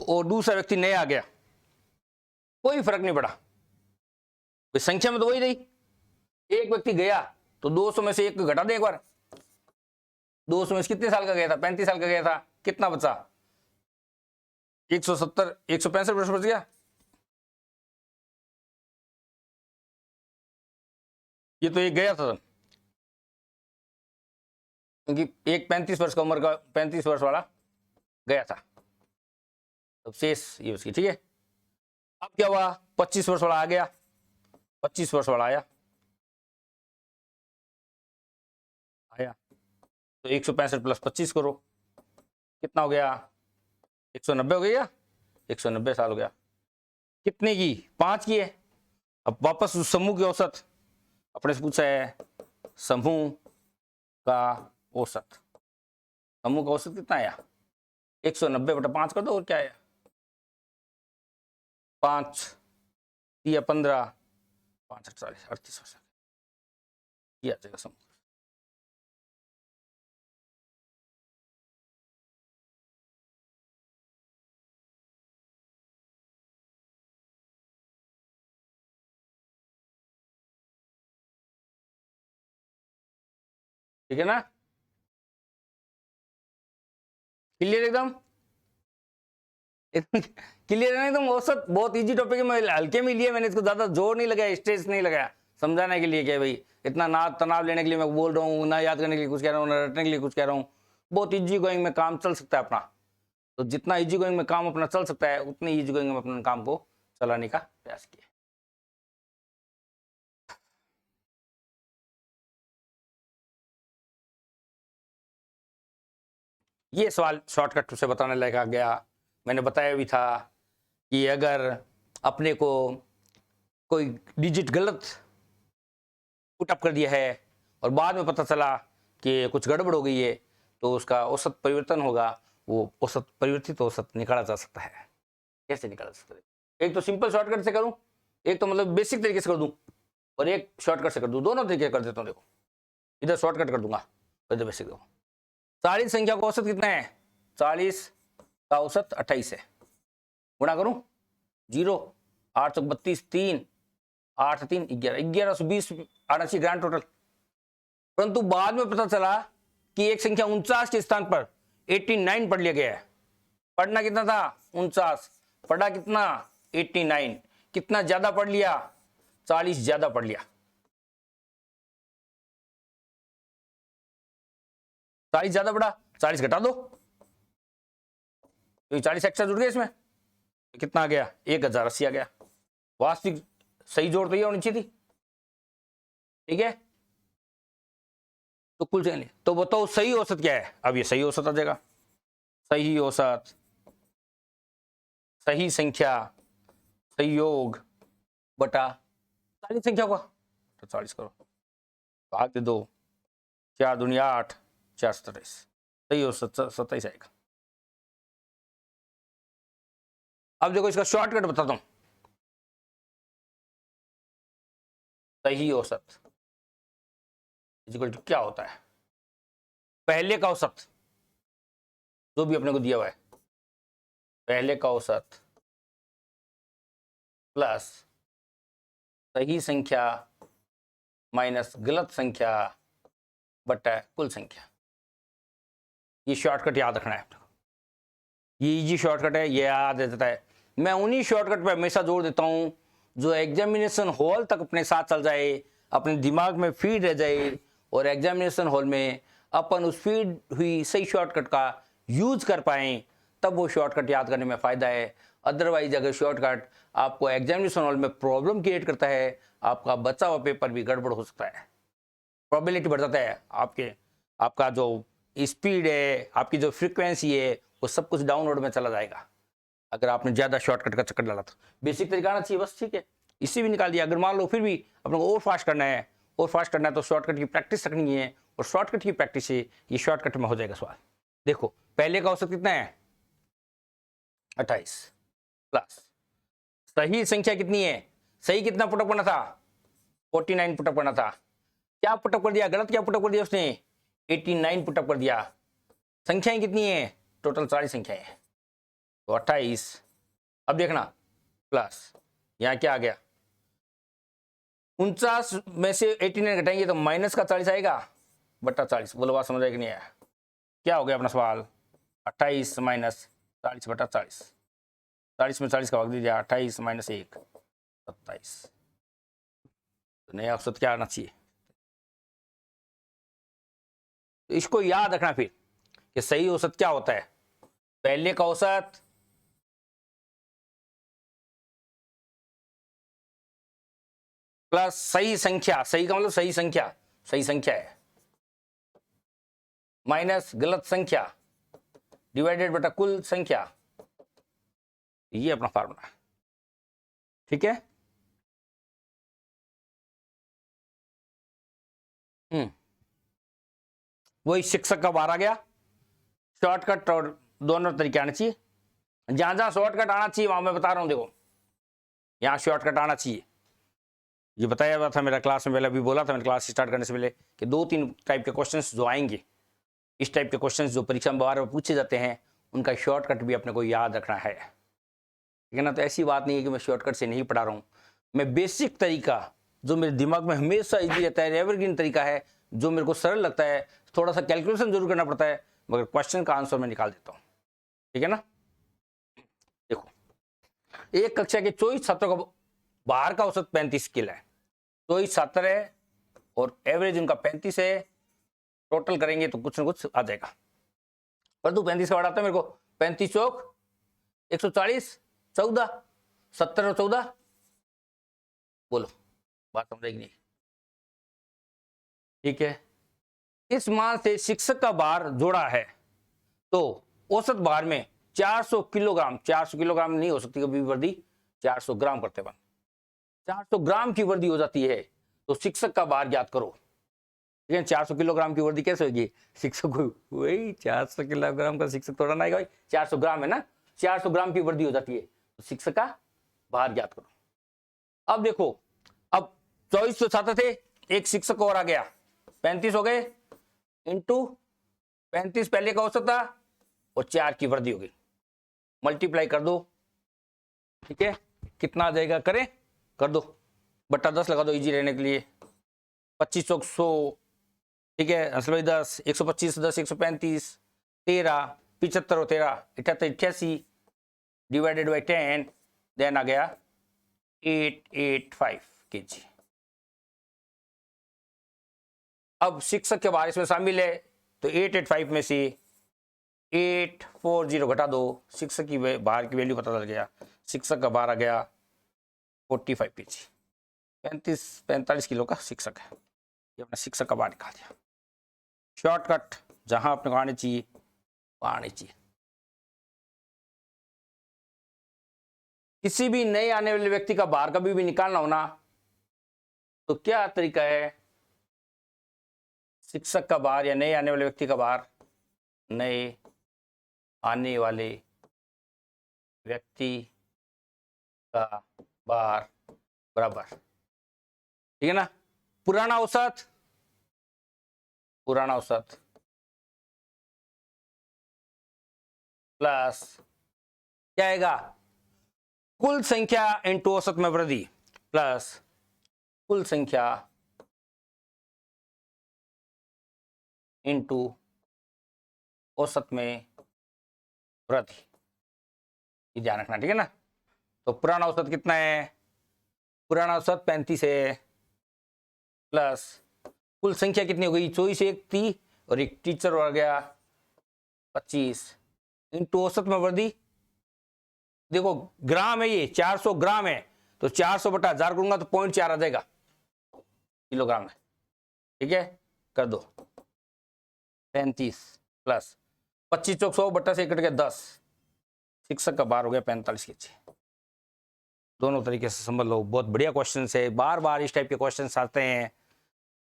और दूसरा व्यक्ति नया आ गया, कोई फर्क नहीं पड़ा, कोई संख्या में तो वही रही, एक व्यक्ति गया तो 200 में से एक घटा दे एक बार। 200 में से कितने साल का गया था? 35 साल का गया था, कितना बचा? 170, 165 वर्ष बच गया। ये तो एक गया था, क्योंकि एक 35 वर्ष का उम्र का 35 वर्ष वाला गया था, तो शेष ये उसकी, ठीक है। अब क्या हुआ? 25 वर्ष वाला आ गया, 25 वर्ष वाला आया तो 165 प्लस 25 करो, कितना हो गया? 190 हो गया, 190 साल हो गया। कितने की? 5 की है। अब वापस उस समूह की औसत अपने से पूछा है, समूह का औसत, समूह का औसत कितना आया? 190/5 कर दो, और क्या आया? 5 या 15, 5 48, 38 वर्ष किया जाएगा समूह। ठीक है ना? क्लियर एकदम? क्लियर है ना एकदम? औसत बहुत इजी टॉपिक है, मैं हल्के में लिया, मैंने इसको ज्यादा जोर नहीं लगाया, स्ट्रेस नहीं लगाया, समझाने के लिए क्या भाई इतना ना तनाव लेने के लिए मैं बोल रहा हूँ, ना याद करने के लिए कुछ कह रहा हूँ, ना रटने के लिए कुछ कह रहा हूँ। बहुत इजी गोइंग में काम चल सकता है अपना, तो जितना इजी गोइंग में काम अपना चल सकता है उतनी इजी गोइंग में अपने काम को चलाने का प्रयास किया। ये सवाल शॉर्टकट से बताने लगा गया, मैंने बताया भी था कि अगर अपने को कोई डिजिट गलत पुटअप कर दिया है और बाद में पता चला कि कुछ गड़बड़ हो गई है, तो उसका औसत परिवर्तन होगा, वो औसत परिवर्तित औसत निकाला जा सकता है। कैसे निकाला जा सकता है? एक तो सिंपल शॉर्टकट से करूं, एक तो मतलब बेसिक तरीके से कर दूं, और एक शॉर्टकट से कर दूं, दोनों तरीके कर देता हूं। देखो, इधर शॉर्टकट कर दूंगा, इधर बेसिक। देखो 40 संख्या का औसत कितना है? 40 का औसत 28 है, गुणा करूं 0, 8 चौक 32, 3, 8 3 11, 1120 आना चाहिए ग्रैंड टोटल। परंतु बाद में पता चला कि एक संख्या 49 के स्थान पर 89 पढ़ लिया गया है। पढ़ना कितना था? 49, पढ़ा कितना? 89। कितना ज्यादा पढ़ लिया? 40 ज्यादा पढ़ लिया। 40 ज्यादा पढ़ा, 40 घटा दो, तो 40 एक्स्ट्रा जुड़ गया इसमें, तो कितना आ गया? 1080 आ गया। वास्तविक सही जोड़ तो ये होनी चाहिए थी, ठीक है। तो कुल चलिए, तो बताओ सही औसत क्या है? अब ये सही औसत आ जाएगा, सही औसत, सही संख्या, संयोग बटा सारी संख्या का, तो 40 करो, भाग दे दो, 4 दूनी 8, 4 27, सही औसत 27 आएगा। अब देखो इसका शॉर्टकट बताता हूं, सही औसत इक्वल टू क्या होता है? पहले का औसत जो भी अपने को दिया हुआ है, पहले का औसत प्लस सही संख्या माइनस गलत संख्या बटा कुल संख्या। ये शॉर्टकट याद रखना है, ये इजी शॉर्टकट है, ये याद रहता है। मैं उन्हीं शॉर्टकट पे हमेशा जोर देता हूं जो एग्जामिनेशन हॉल तक अपने साथ चल जाए, अपने दिमाग में फीड रह जाए, और एग्जामिनेशन हॉल में अपन उस फीड हुई सही शॉर्टकट का यूज कर पाए, तब वो शॉर्टकट याद करने में फायदा है। अदरवाइज अगर शॉर्टकट आपको एग्जामिनेशन हॉल में प्रॉब्लम क्रिएट करता है, आपका बचा हुआ पेपर भी गड़बड़ हो सकता है, प्रोबेबिलिटी बढ़ जाता है, आपका जो स्पीड है, आपकी जो फ्रीक्वेंसी है, वो सब कुछ डाउनलोड में चला जाएगा अगर आपने ज्यादा शॉर्टकट का चक्कर डाला। तो बेसिक तरीका आना चाहिए बस, ठीक है, इसी भी निकाल दिया। अगर मान लो फिर भी अपने को और फास्ट करना है, और फास्ट करना है, तो शॉर्टकट की प्रैक्टिस रखनी है, और शॉर्टकट की प्रैक्टिस से ये शॉर्टकट में हो जाएगा सवाल। देखो पहले का औसत कितना है? 28 प्लस सही संख्या कितनी है? सही कितना पुटअप करना था? 49 पुटअप करना था। क्या पुटअप कर दिया? गलत क्या पुटअप कर दिया उसने? 89 पुटअप कर दिया। संख्याएं कितनी है? टोटल 40 संख्याएं हैं, तो 28। अब देखना प्लस, यहां क्या आ गया? 49 में से 89 घटाएंगे तो माइनस का 40 आएगा बट्टा 40। बोलो बात समझ आएगी नहीं आया? क्या हो गया अपना सवाल? 28 माइनस 40 बट्टा 40। 40 में 40 का भाग दीजिए, 28 माइनस 1 27। तो नया औसत क्या आना चाहिए? तो इसको याद रखना फिर कि सही औसत क्या होता है। पहले का औसत प्लस सही संख्या, सही का मतलब सही संख्या, सही संख्या है, माइनस गलत संख्या डिवाइडेड बटा कुल संख्या। ये अपना फार्मूला है, ठीक है। वही शिक्षक का बार आ गया। शॉर्टकट और दोनों तरीके आने चाहिए। जहां जहां शॉर्टकट आना चाहिए वहां मैं बता रहा हूं, देखो यहां शॉर्टकट आना चाहिए। ये बताया हुआ था मेरा क्लास में, पहले अभी बोला था मैंने क्लास स्टार्ट करने से पहले कि 2-3 टाइप के क्वेश्चंस जो आएंगे, इस टाइप के क्वेश्चंस जो परीक्षा में बार बार पूछे जाते हैं, उनका शॉर्टकट भी अपने को याद रखना है, ठीक है ना। तो ऐसी बात नहीं है कि मैं शॉर्टकट से नहीं पढ़ा रहा हूँ, मैं बेसिक तरीका जो मेरे दिमाग में हमेशा इजी रहता है, एवरग्रीन तरीका है, जो मेरे को सरल लगता है, थोड़ा सा कैलकुलेशन जरूर करना पड़ता है, मगर क्वेश्चन का आंसर मैं निकाल देता हूँ, ठीक है ना। देखो एक कक्षा के 24 छात्रों का बाहर का औसत 35 किल है, 24 छात्र है और एवरेज उनका 35 है, टोटल करेंगे तो कुछ ना कुछ आ जाएगा। पर तू 35 का बढ़ाता है मेरे को, 35 चौक 140, 14, 70 और 14, बोलो बात समझेगी नहीं, ठीक है। इस मान से शिक्षक का भार जोड़ा है तो औसत भार में 400 किलोग्राम, 400 किलोग्राम नहीं हो सकती कभी वृद्धि, 400 ग्राम करते बन, 400 ग्राम की वृद्धि हो जाती है तो शिक्षक का भार ज्ञात करो। ठीक है, 400 किलोग्राम की वृद्धि कैसे होगी? शिक्षक को वही 400 किलोग्राम का शिक्षक थोड़ा ना आएगा भाई, 400 ग्राम है ना, 400 ग्राम की वृद्धि हो जाती है तो शिक्षक का भार ज्ञात करो। अब देखो, अब 24 छात्र थे, एक शिक्षक और आ गया, 35 हो गए, इंटू 35 पहले का औसत था और 4 की वृद्धि हो गई, मल्टीप्लाई कर दो, ठीक है। कितना आ जाएगा करें, कर दो, बट्टा 10 लगा दो इजी रहने के लिए, 25 चौक 100, ठीक है, असल भाई 10, 125 10 135, 13 75 और 13 78 88 डिवाइडेड बाई 10, देन आ गया 885 kg। अब शिक्षक के बारे में शामिल है तो 885 में से 840 घटा दो, शिक्षक की भार की वैल्यू पता चल गया, शिक्षक का भार आ गया 45 kg, 45 किलो का शिक्षक है, ये अपना शिक्षक का भार निकाल दिया। शॉर्टकट जहां अपने को आने चाहिए वहां आने चाहिए। किसी भी नए आने वाले व्यक्ति का भार कभी भी निकालना होना तो क्या तरीका है? शिक्षक का भार या नए आने वाले व्यक्ति का भार, नए आने वाले व्यक्ति का भार बराबर, ठीक है ना, पुराना औसत, पुराना औसत प्लस क्या आएगा, कुल संख्या इंटू औसत में वृद्धि, प्लस कुल संख्या इंटू औसत में वृद्धि, ये ध्यान रखना, ठीक है ना। तो पुराना औसत कितना है? पुराना औसत 35 है, प्लस कुल संख्या कितनी हो गई? 24, एक थी और एक टीचर आ गया 25, इंटू औसत में वृद्धि, देखो ग्राम है ये, 400 ग्राम है तो 400 बटा 1000 करूंगा तो 0.4 आ जाएगा किलोग्राम है, ठीक है, कर दो 35 प्लस 25 चौक 100 बट्टा से कट गया 10, शिक्षक का भार हो गया 45 kg। दोनों तरीके से समझ लो, बहुत बढ़िया क्वेश्चन है, बार बार इस टाइप के क्वेश्चन आते हैं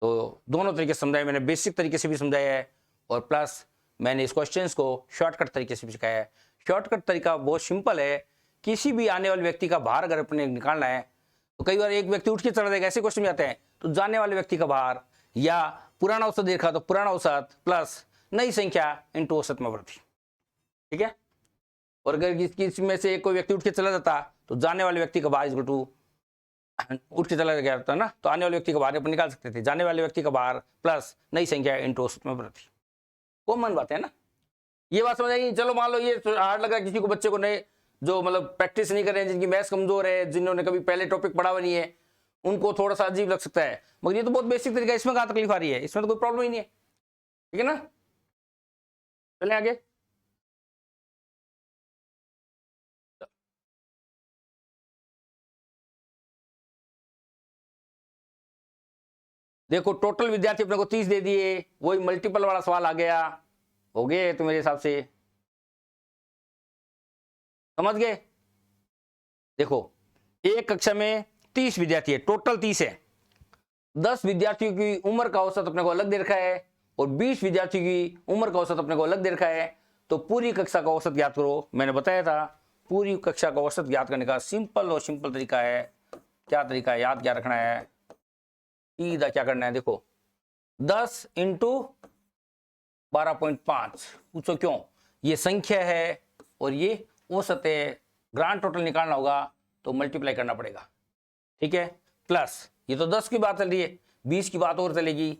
तो दोनों तरीके से समझाए मैंने, बेसिक तरीके से भी समझाया है और प्लस मैंने इस क्वेश्चन को शॉर्टकट तरीके से भी सिखाया है। शॉर्टकट तरीका बहुत सिंपल है, किसी भी आने वाले व्यक्ति का भार अगर अपने निकालना है तो कई बार एक व्यक्ति उठ के चला जाएगा, ऐसे क्वेश्चन भी आते हैं, तो जाने वाले व्यक्ति का भार या पुराना औसत देखा तो पुराना औसत प्लस नई संख्या इंटू औसत में वृद्धि, ठीक है। और अगर किसी में से कोई व्यक्ति उठ के चला जाता तो जाने वाले व्यक्ति का भार इक्वल टू उठ के चला गया था ना, तो आने वाले व्यक्ति का भार अपन निकाल सकते थे, जाने वाले व्यक्ति का भार प्लस नई संख्या इंटू औसत में वृद्धि। कॉमन बात है ना, ये बात समझ आई। चलो मान लो ये हार्ड लगा किसी को, बच्चे को नए जो मतलब प्रैक्टिस नहीं कर रहे हैं, जिनकी मैथ्स कमजोर है, जिन्होंने कभी पहले टॉपिक पढ़ा हुआ नहीं है, उनको थोड़ा सा अजीब लग सकता है, मगर ये तो बहुत बेसिक तरीका है, इसमें कहाँ तकलीफ आ रही है, इसमें तो कोई प्रॉब्लम ही नहीं है। ठीक है ना, चलें आगे। देखो टोटल विद्यार्थी अपने को 30 दे दिए, वही मल्टीपल वाला सवाल आ गया, हो गए तो मेरे हिसाब से समझ गए। देखो एक कक्षा में 30 विद्यार्थी है, टोटल 30 है, 10 विद्यार्थियों की उम्र का औसत अपने को अलग दे रखा है और 20 विद्यार्थियों की उम्र का औसत अपने को अलग दे रखा है। तो पूरी कक्षा का औसत ज्ञात करो। मैंने बताया था पूरी कक्षा का औसत ज्ञात करने का सिंपल और सिंपल तरीका है। क्या तरीका है, याद क्या रखना है, सीधा क्या करना है, देखो 10 इंटू 12.5। पूछो क्यों, ये संख्या है और ये औसत है, ग्रांड टोटल निकालना होगा तो मल्टीप्लाई करना पड़ेगा। ठीक है, प्लस ये तो 10 की बात चल रही है, 20 की बात और चलेगी,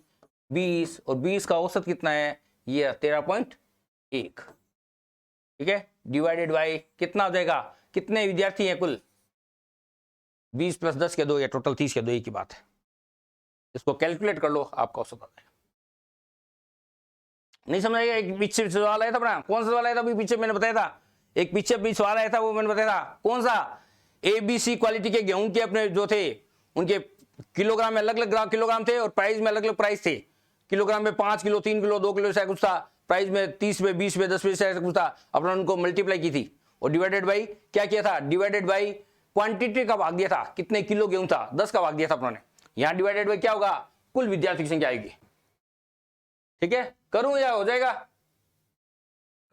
20 और 20 का औसत कितना है, ये 13.1। ठीक है, डिवाइडेड बाय कितना हो जाएगा, कितने विद्यार्थी हैं कुल, 20 प्लस 10 के 2 या टोटल 30 के 2, एक ही बात है। इसको कैलकुलेट कर लो, आपका औसत आ जाएगा। नहीं समझ आएगा। एक पीछे सवाल आया था अपना, कौन सा सवाल आया था अभी पीछे, मैंने बताया था एक पीछे भी सवाल आया था, वो मैंने बताया था कौन सा, ABC क्वालिटी के गेहूं के अपने जो थे उनके किलोग्राम में अलग अलग किलोग्राम थे और प्राइस में अलग अलग प्राइस थे। किलोग्राम में 5 किलो, 3 किलो, 2 किलो ऐसा कुछ था, प्राइस में 30 में, 20 में, 10 में ऐसा कुछ था। अपना उनको मल्टीप्लाई की थी और डिवाइडेड बाई क्या किया था, डिवाइडेड बाई क्वांटिटी का भाग दिया था, कितने किलो गेहूं था 10 का भाग दिया था अपनों ने। यहां डिवाइडेड बाई क्या होगा, कुल विद्यार्थी की संख्या आएगी। ठीक है, करूं या हो जाएगा,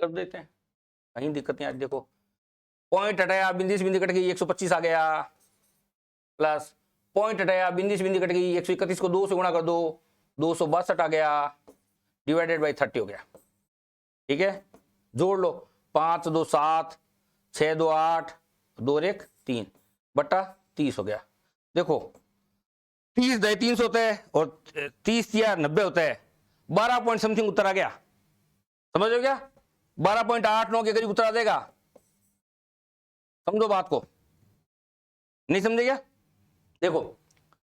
कर देते हैं, कहीं दिक्कत नहीं। आज देखो पॉइंट हटाया, बिंदी से बिंदी कट गई, 125 आ गया, प्लस पॉइंट हटाया, बिंदी से बिंदी कट गई, 131 को 2 से गुणा कर दो, 262 आ गया, डिवाइडेड बाई 30 हो गया। ठीक है, जोड़ लो, 5 2 7, 6 2 8, 2 1 3 बटा 30 हो गया। देखो 30 दे 300 होता है और 30 या 90 होता है, 12 पॉइंट समथिंग उत्तर आ गया। समझ हो गया, 12.89 के करीब उत्तर आ जाएगा। समझो बात को, नहीं समझे क्या। देखो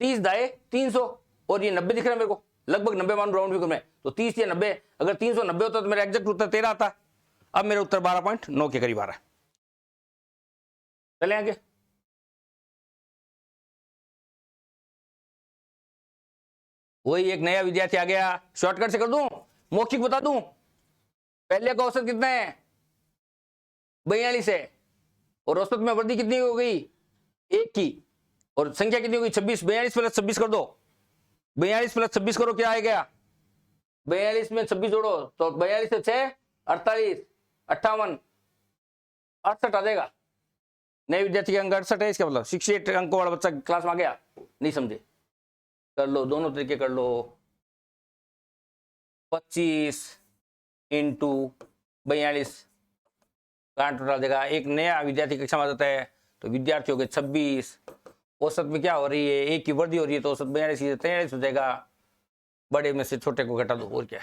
30 दाए 300 और ये 90 दिख रहा है मेरे को, लगभग 90 मान राउंड फिगर में, तो 30 या 90, अगर 390 होता तो मेरा एग्जैक्ट उत्तर 13 आता। अब मेरा उत्तर 12.9 के करीब आ रहा है। चले आगे। वही एक नया विद्यार्थी आ गया, शॉर्टकट से कर दूं, मौखिक बता दूं, पहले का औसत कितना है 42 है और औसत में वृद्धि कितनी हो गई 1 की, और संख्या कितनी हो गई 26। 42 प्लस 26 कर दो, 42 प्लस 26 करो, क्या आएगा 42 में 26 जोड़ो तो 42 से 6 48 58 68 आ जाएगा। नए विद्यार्थी के अंक 68 है, इसका मतलब 68 अंक वाला बच्चा क्लास में आ गया। नहीं समझे, कर लो, दोनों तरीके कर लो। 25 इंटू 42 टोटल देगा। एक नया विद्यार्थी कक्षा में जाता है तो विद्यार्थियों के 26, औसत में क्या हो रही है 1 की वृद्धि हो रही है, तो औसत 42 से 43 हो जाएगा। बड़े में से छोटे को घटा दो, और क्या,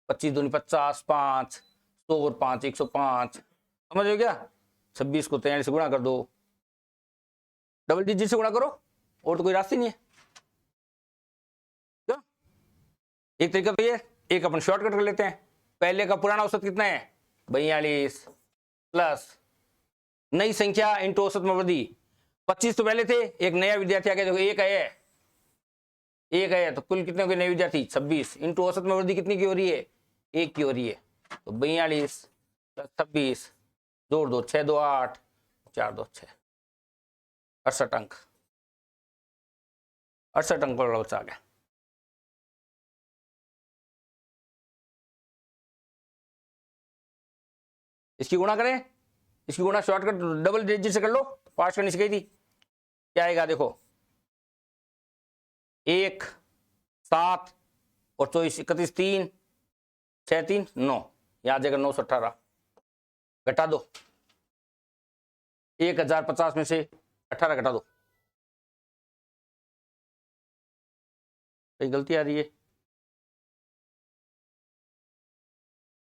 25 दूनी 50, 5 100 और 5 105। समझ हो गया, 26 को 43 से गुणा कर दो, डबल डिजिट से गुणा करो, और तो कोई रास्ते नहीं है। क्या, एक तरीका तो ये, एक अपन शॉर्टकट कर लेते हैं। पहले का पुराना औसत कितना है 42 प्लस नई संख्या इंटू औसत में वृद्धि। 25 तो पहले थे, एक नया विद्यार्थी आ गया, देखो एक है तो कुल कितने हो गए नए विद्यार्थी 26 इंटू औसत में वृद्धि कितनी की हो रही है 1 की हो रही है, तो 42 प्लस 26 जोड़ दो, 6 2 8 4 2 6, 68 अंक, 68 अंक वाला बच्चा आ गया। इसकी गुणा करें, इसकी गुणा शॉर्टकट डबल डिजिट से कर लो, पास करनी सिखाई थी। क्या आएगा देखो 1 7 और 24 31 3 6 3 9, यहां जगह 918 घटा दो, 1050 में से 18 घटा दो, कहीं गलती आ रही है?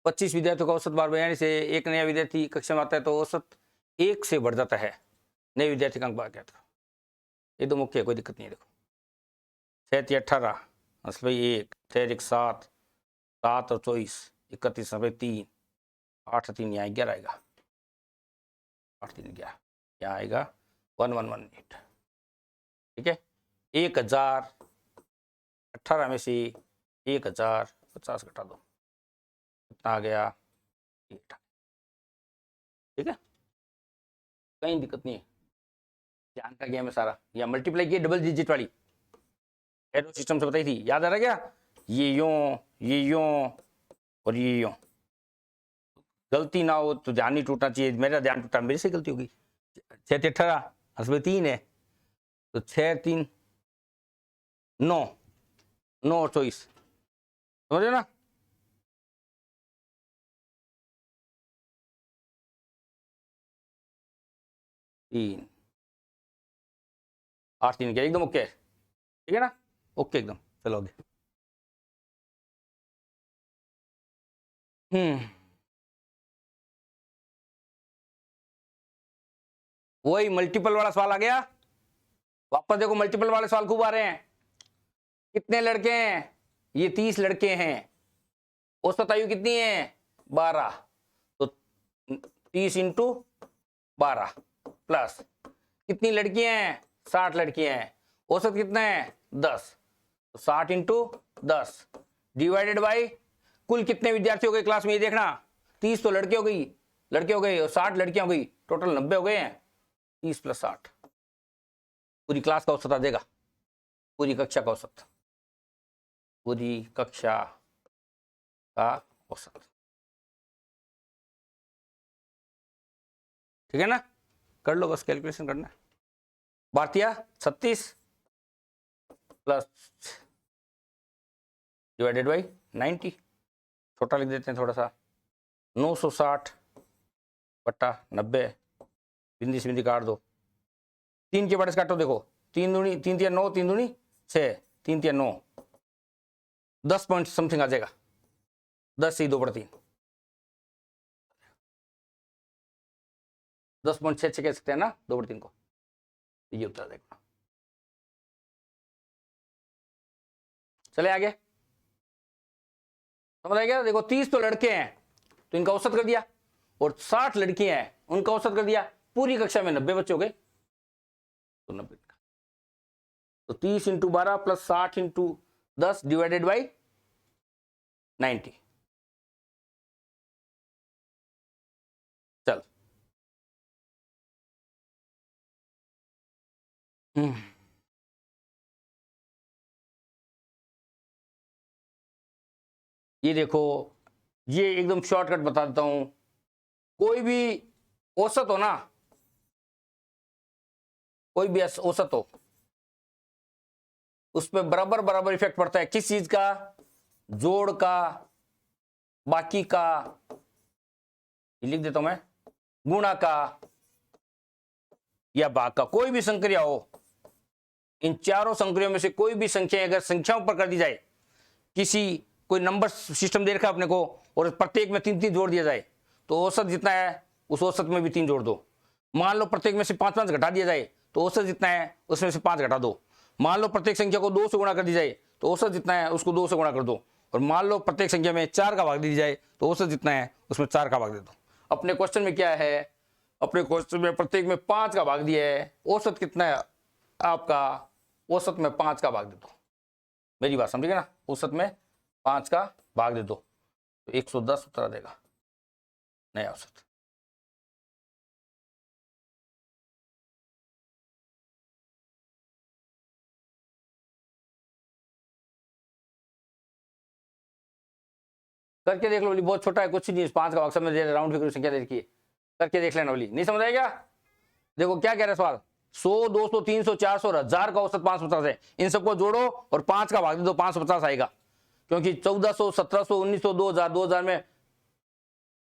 25 विद्यार्थियों का औसत बार बयानी से एक नया विद्यार्थी कक्षा में आता है तो औसत 1 से बढ़ जाता है, नए विद्यार्थी का अंक बार क्या था? ये तो मुख्य है, कोई दिक्कत नहीं है। देखो 6 × 18 असल भाई 1, 6 × 7, 7 और 24, 31 असल 3, 8 3 यहाँ 11 आएगा, 8 3 11 यहाँ आएगा 1118। ठीक है, 1018 में से 1050 घटा दो, कितना आ गया? 8। ठीक है, कहीं दिक्कत नहीं है, ध्यान का गेम है सारा। या मल्टीप्लाई किए डबल डिजिट वाली एरो सिस्टम से बताई थी, याद आ रहा क्या? ये यूं और ये यूं। गलती ना हो तो ध्यान नहीं टूटना चाहिए, मेरा ध्यान टूटा, मेरे से गलती होगी। 6 × 18 असली 3 है, तो 6 3 9, 9 और 24, समझे ना? तीन 8 3 क्या एकदम ओके है? ठीक है ना, ओके एकदम। चलो आगे। वही मल्टीपल वाला सवाल आ गया। वापस देखो, मल्टीपल वाले सवाल खूब आ रहे हैं। कितने लड़के हैं? ये 30 लड़के हैं। औसत आयु कितनी है? 12। तो 30 × 12 प्लस कितनी लड़कियां हैं? 60 लड़कियां हैं। औसत कितना है? 10। तो 60 × 10 डिवाइडेड बाई कुल कितने विद्यार्थी हो गए क्लास में, ये देखना। 30 तो लड़के हो गई और 60 लड़कियां हो गई, टोटल 90 हो गए हैं। 30 + 60 पूरी क्लास का औसत आ जाएगा, पूरी कक्षा का औसत, पूरी कक्षा का औसत। ठीक है ना, कर लो, बस कैलकुलेशन करना है। भारतीय 36 प्लस डिवाइडेड बाई 90, छोटा लिख देते हैं थोड़ा सा, 960 बट्टा 90, बिंदी से बिंदी काट दो, 3 के बड़े से काटो। देखो 3 दूनी 3 3 9, 3 दूनी 6, 3 3 9, 10 पॉइंट समथिंग आ जाएगा। 10 से 2/3, 10.66 कह सकते हैं ना 2/3 को। ये उत्तर देखना। चले आगे, समझ आ गया? देखो 30 तो लड़के हैं तो इनका औसत कर दिया, और 60 लड़कियां हैं उनका औसत कर दिया। पूरी कक्षा में 90 बच्चे हो गए, तो 90 का तो 30 × 12 प्लस 60 × 10 डिवाइडेड बाई 90। चल ये देखो, ये एकदम शॉर्टकट बता देता हूं। कोई भी औसत हो ना, कोई भी औसत हो, उस पर बराबर बराबर इफेक्ट पड़ता है। किस चीज का? जोड़ का, बाकी का, ये लिख देता हूं मैं, गुणा का या भाग का। कोई भी संक्रिया हो, इन चारों संक्रियाओं में से कोई भी संख्या अगर संख्याओं पर कर दी जाए, किसी कोई नंबर सिस्टम दे रखा है अपने को, और प्रत्येक में 3 3 जोड़ दिया जाए, तो औसत जितना है उस औसत में भी 3 जोड़ दो। मान लो प्रत्येक में से 5 5 घटा दिया जाए, तो औसत जितना है उसमें से 5 घटा दो। मान लो प्रत्येक संख्या को 2 से गुणा कर दी जाए, तो औसत जितना है उसको 2 से गुणा कर दो। और मान लो प्रत्येक संख्या में 4 का भाग दे दी जाए, तो औसत जितना है उसमें 4 का भाग दे दो। अपने क्वेश्चन में क्या है? अपने क्वेश्चन में प्रत्येक में 5 का भाग दिया है, औसत कितना है आपका? औसत में 5 का भाग दे दो। मेरी बात समझिएगा ना, औसत में 5 का भाग दे दो, तो 110 उत्तर आ देगा, नया औसत। करके देख लो, बोली बहुत छोटा है, कुछ नहीं, 5 का भाग सब में दे राउंड फिगर संख्या दे रखी है, करके देख लेना। बोली नहीं समझ आएगा? देखो क्या कह रहा है सवाल, 100 200 300 400 और 1000 का औसत 550 है। इन सबको जोड़ो और 5 का भाग दे दो, 550 आएगा। क्योंकि 1400 1700 1900 2000 2000 में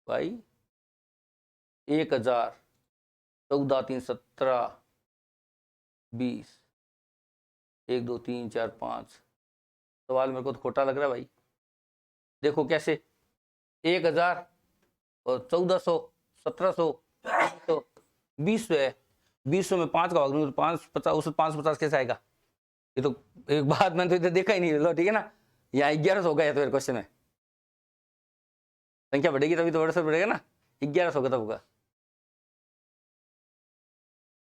भाई 1000, 14 3 17 20, 1 2 3 4 5 सवाल मेरे को तो खोटा लग रहा है भाई। देखो कैसे 1000 और 1400 1700 तो 20 है, 20 में 5 का भाग दूंगा तो 550 उसमें 550 कैसे आएगा? ये तो एक बात मैंने तो इधर देखा ही नहीं। लो ठीक है ना, यहाँ 1100 होगा तो क्वेश्चन में संख्या बढ़ेगी तभी तो वर्ड बढ़ेगा ना, 1100 का तब होगा।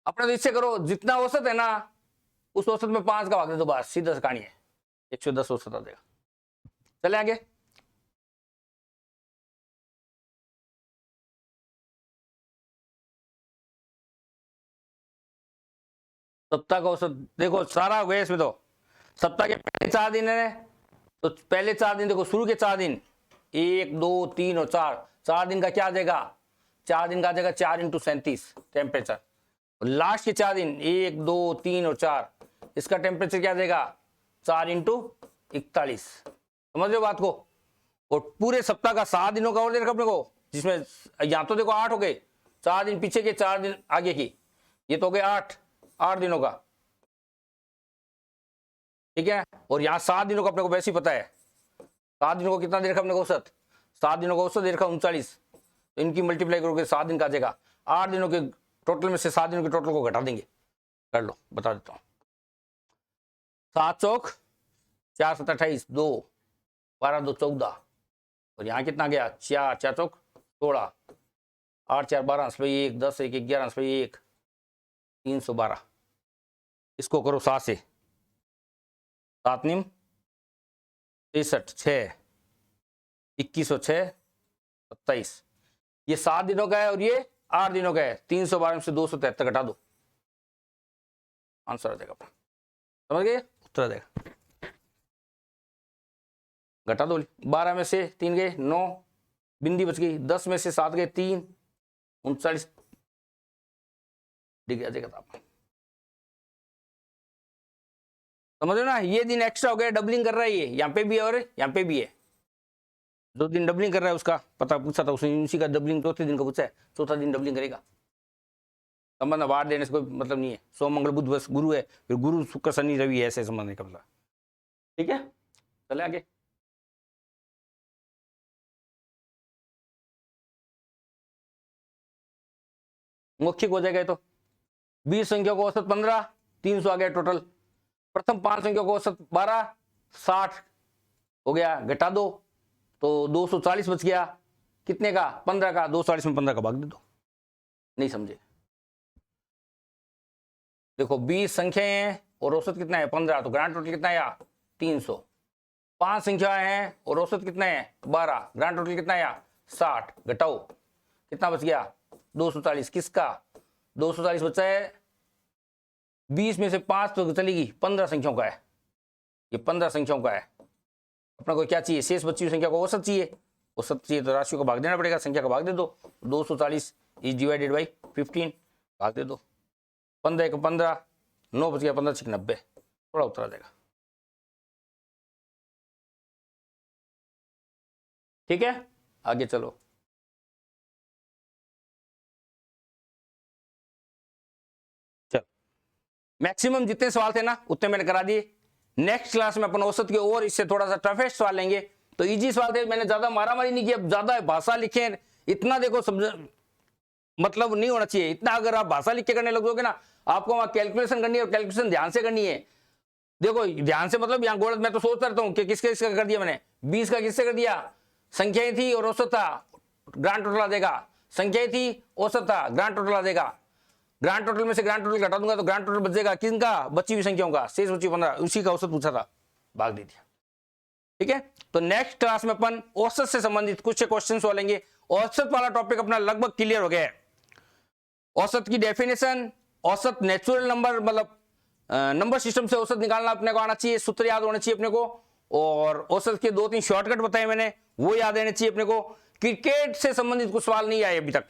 अपने तो इससे करो जितना औसत है ना उस औसत में 5 का भाग दे दो बस, सीधा सा कहानी है, 110 औसत आ जाएगा। चले आगे। सप्ताह का औसत देखो सारा हुआ इसमें तो सप्ताह के पहले 4 दिन है तो पहले 4 दिन देखो, शुरू के 4 दिन 1 2 3 और 4 दिन का क्या आ जाएगा? 4 दिन का आ जाएगा 4 × 37 टेम्परेचर। और लास्ट के 4 दिन 1 2 3 और 4 इसका टेम्परेचर क्या आ जाएगा? 4 × 41। समझ रहे हो बात को? और पूरे सप्ताह का 7 दिनों का और दे रखा अपने को, जिसमें यहाँ तो देखो 8 हो गए, 4 दिन पीछे के 4 दिन आगे की, ये तो हो गए 8 दिनों का, ठीक है। और यहाँ 7 दिनों का अपने को वैसे ही पता है, 7 दिनों को कितना दे रखा अपने को औसत? 7 दिनों का औसत दे रखा 39, तो इनकी मल्टीप्लाई करोगे 7 दिन का आ जाएगा। 8 दिनों के टोटल में से 7 दिनों के टोटल को घटा देंगे, कर लो बता देता हूँ। 7 चौक 4 7 28 2 12 2 14 और यहाँ कितना गया? 4 4 चौक 16 8 4 12 1 10 1 11 1 312। इसको करो 7 से, 7 निम 63 6 2106 27। ये 7 दिनों का है और ये 8 दिनों का है। 312 में से 273 घटा दो, आंसर आ जाएगा अपना। समझ गए? उत्तर आ जाएगा। घटा दो, 12 में से 3 गए 9, बिंदी बच गई। 10 में से 7 गए 3, 39 डिग्री आ जाएगा तापमान। समझ लो ना, ये दिन एक्स्ट्रा हो गया, डबलिंग कर रहा है ये, यहाँ पे भी है और यहाँ पे भी है। 2 दिन डबलिंग कर रहा है, उसका पता पूछा था उसने, उसी का डबलिंग चौथे दिन का पूछा है, चौथा दिन डबलिंग करेगा। संबंध वार देने से कोई मतलब नहीं है। सोम मंगल बुध बस गुरु है, फिर गुरु शुक्र शनि रवि ऐसे संबंध नहीं करता। ठीक है, चले आगे। मौखिक हो जाएगा तो 20 संख्या को औसत 15, 300 आ गया टोटल। प्रथम 5 संख्या को औसत 12, 60 हो गया, घटा दो तो 240 बच गया। कितने का? 15 का। 240 में 15 का भाग दे दो। नहीं समझे? देखो 20 संख्याएं हैं और औसत कितना है? 15, तो ग्रांड टोटल कितना आया? 300। 5 संख्याएं हैं और औसत कितना है? 12, ग्रांड टोटल कितना आया? 60। घटाओ कितना बच गया? 240। किसका? 240 बचा है। 20 में से 5 तो चलेगी, 15 संख्याओं का है ये, 15 संख्याओं का है। अपना को क्या चाहिए? शेष बची हुई संख्या को औसत चाहिए। औसत चाहिए तो राशियों का भाग देना पड़ेगा, संख्या का भाग दे दो। 240 इज डिवाइडेड बाई 15, भाग दे दो। 15 1 15, 9 बच गया, 15 6 90, थोड़ा उत्तर आ जाएगा। ठीक है, आगे चलो। चलो, मैक्सिमम जितने सवाल थे ना उतने मैंने करा दिए। नेक्स्ट क्लास में अपन औसत के और इससे थोड़ा सा टफेस्ट सवाल लेंगे। तो इजी सवाल थे, मैंने ज्यादा मारामारी नहीं किया, ज्यादा भाषा लिखे इतना देखो समझ मतलब नहीं होना चाहिए इतना। अगर आप भाषा लिख के करने लगोगे ना, आपको वहां कैलकुलेशन करनी है और कैलकुलेशन ध्यान से करनी है। देखो ध्यान से मतलब यहाँ गोल मैं तो सोचता रहता हूँ कि किसके किसका कर दिया मैंने। 20 का किससे कर दिया? संख्याएं थी और औसत था, ग्रांड टोटल आ जाएगा। संख्याएं थी, औसत था, ग्रांड टोटल आ जाएगा। ग्रांड टोटल में से ग्रांड टोटल घटा दूंगा तो ग्रांड टोटल बचेगा किनका? बची हुई संख्याओं का। शेष बची 15, उसी का औसत पूछा था, भाग दे दिया। ठीक है, तो नेक्स्ट क्लास में अपन औसत से संबंधित कुछ क्वेश्चन सॉल्व लेंगे। औसत वाला टॉपिक अपना लगभग क्लियर हो गया है। औसत की डेफिनेशन, औसत नेचुरल नंबर मतलब नंबर सिस्टम से औसत निकालना अपने को आना चाहिए, सूत्र याद होना चाहिए अपने को। और औसत के 2-3 शॉर्टकट बताए मैंने, वो याद रहने चाहिए अपने को। क्रिकेट से संबंधित कुछ सवाल नहीं आए अभी तक।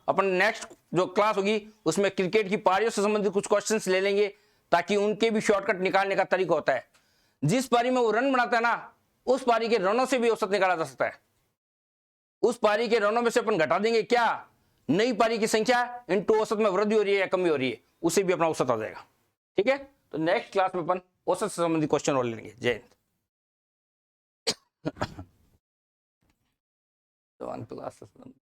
अपन नेक्स्ट जो क्लास होगी उसमें क्रिकेट की पारियों से संबंधित कुछ क्वेश्चंस ले लेंगे, ताकि उनके भी शॉर्टकट निकालने का तरीका होता है। जिस पारी में वो रन बनाता है ना, उस पारी के रनों से भी औसत निकाला जा सकता है। उस पारी के रनों में से अपन घटा देंगे क्या? नई पारी की संख्या इनटू औसत में वृद्धि हो रही है या कमी हो रही है, उसे भी अपना औसत आ जाएगा। ठीक है, तो नेक्स्ट क्लास में अपन औसत से संबंधित क्वेश्चन और लेंगे। जय हिंद। तो 1 +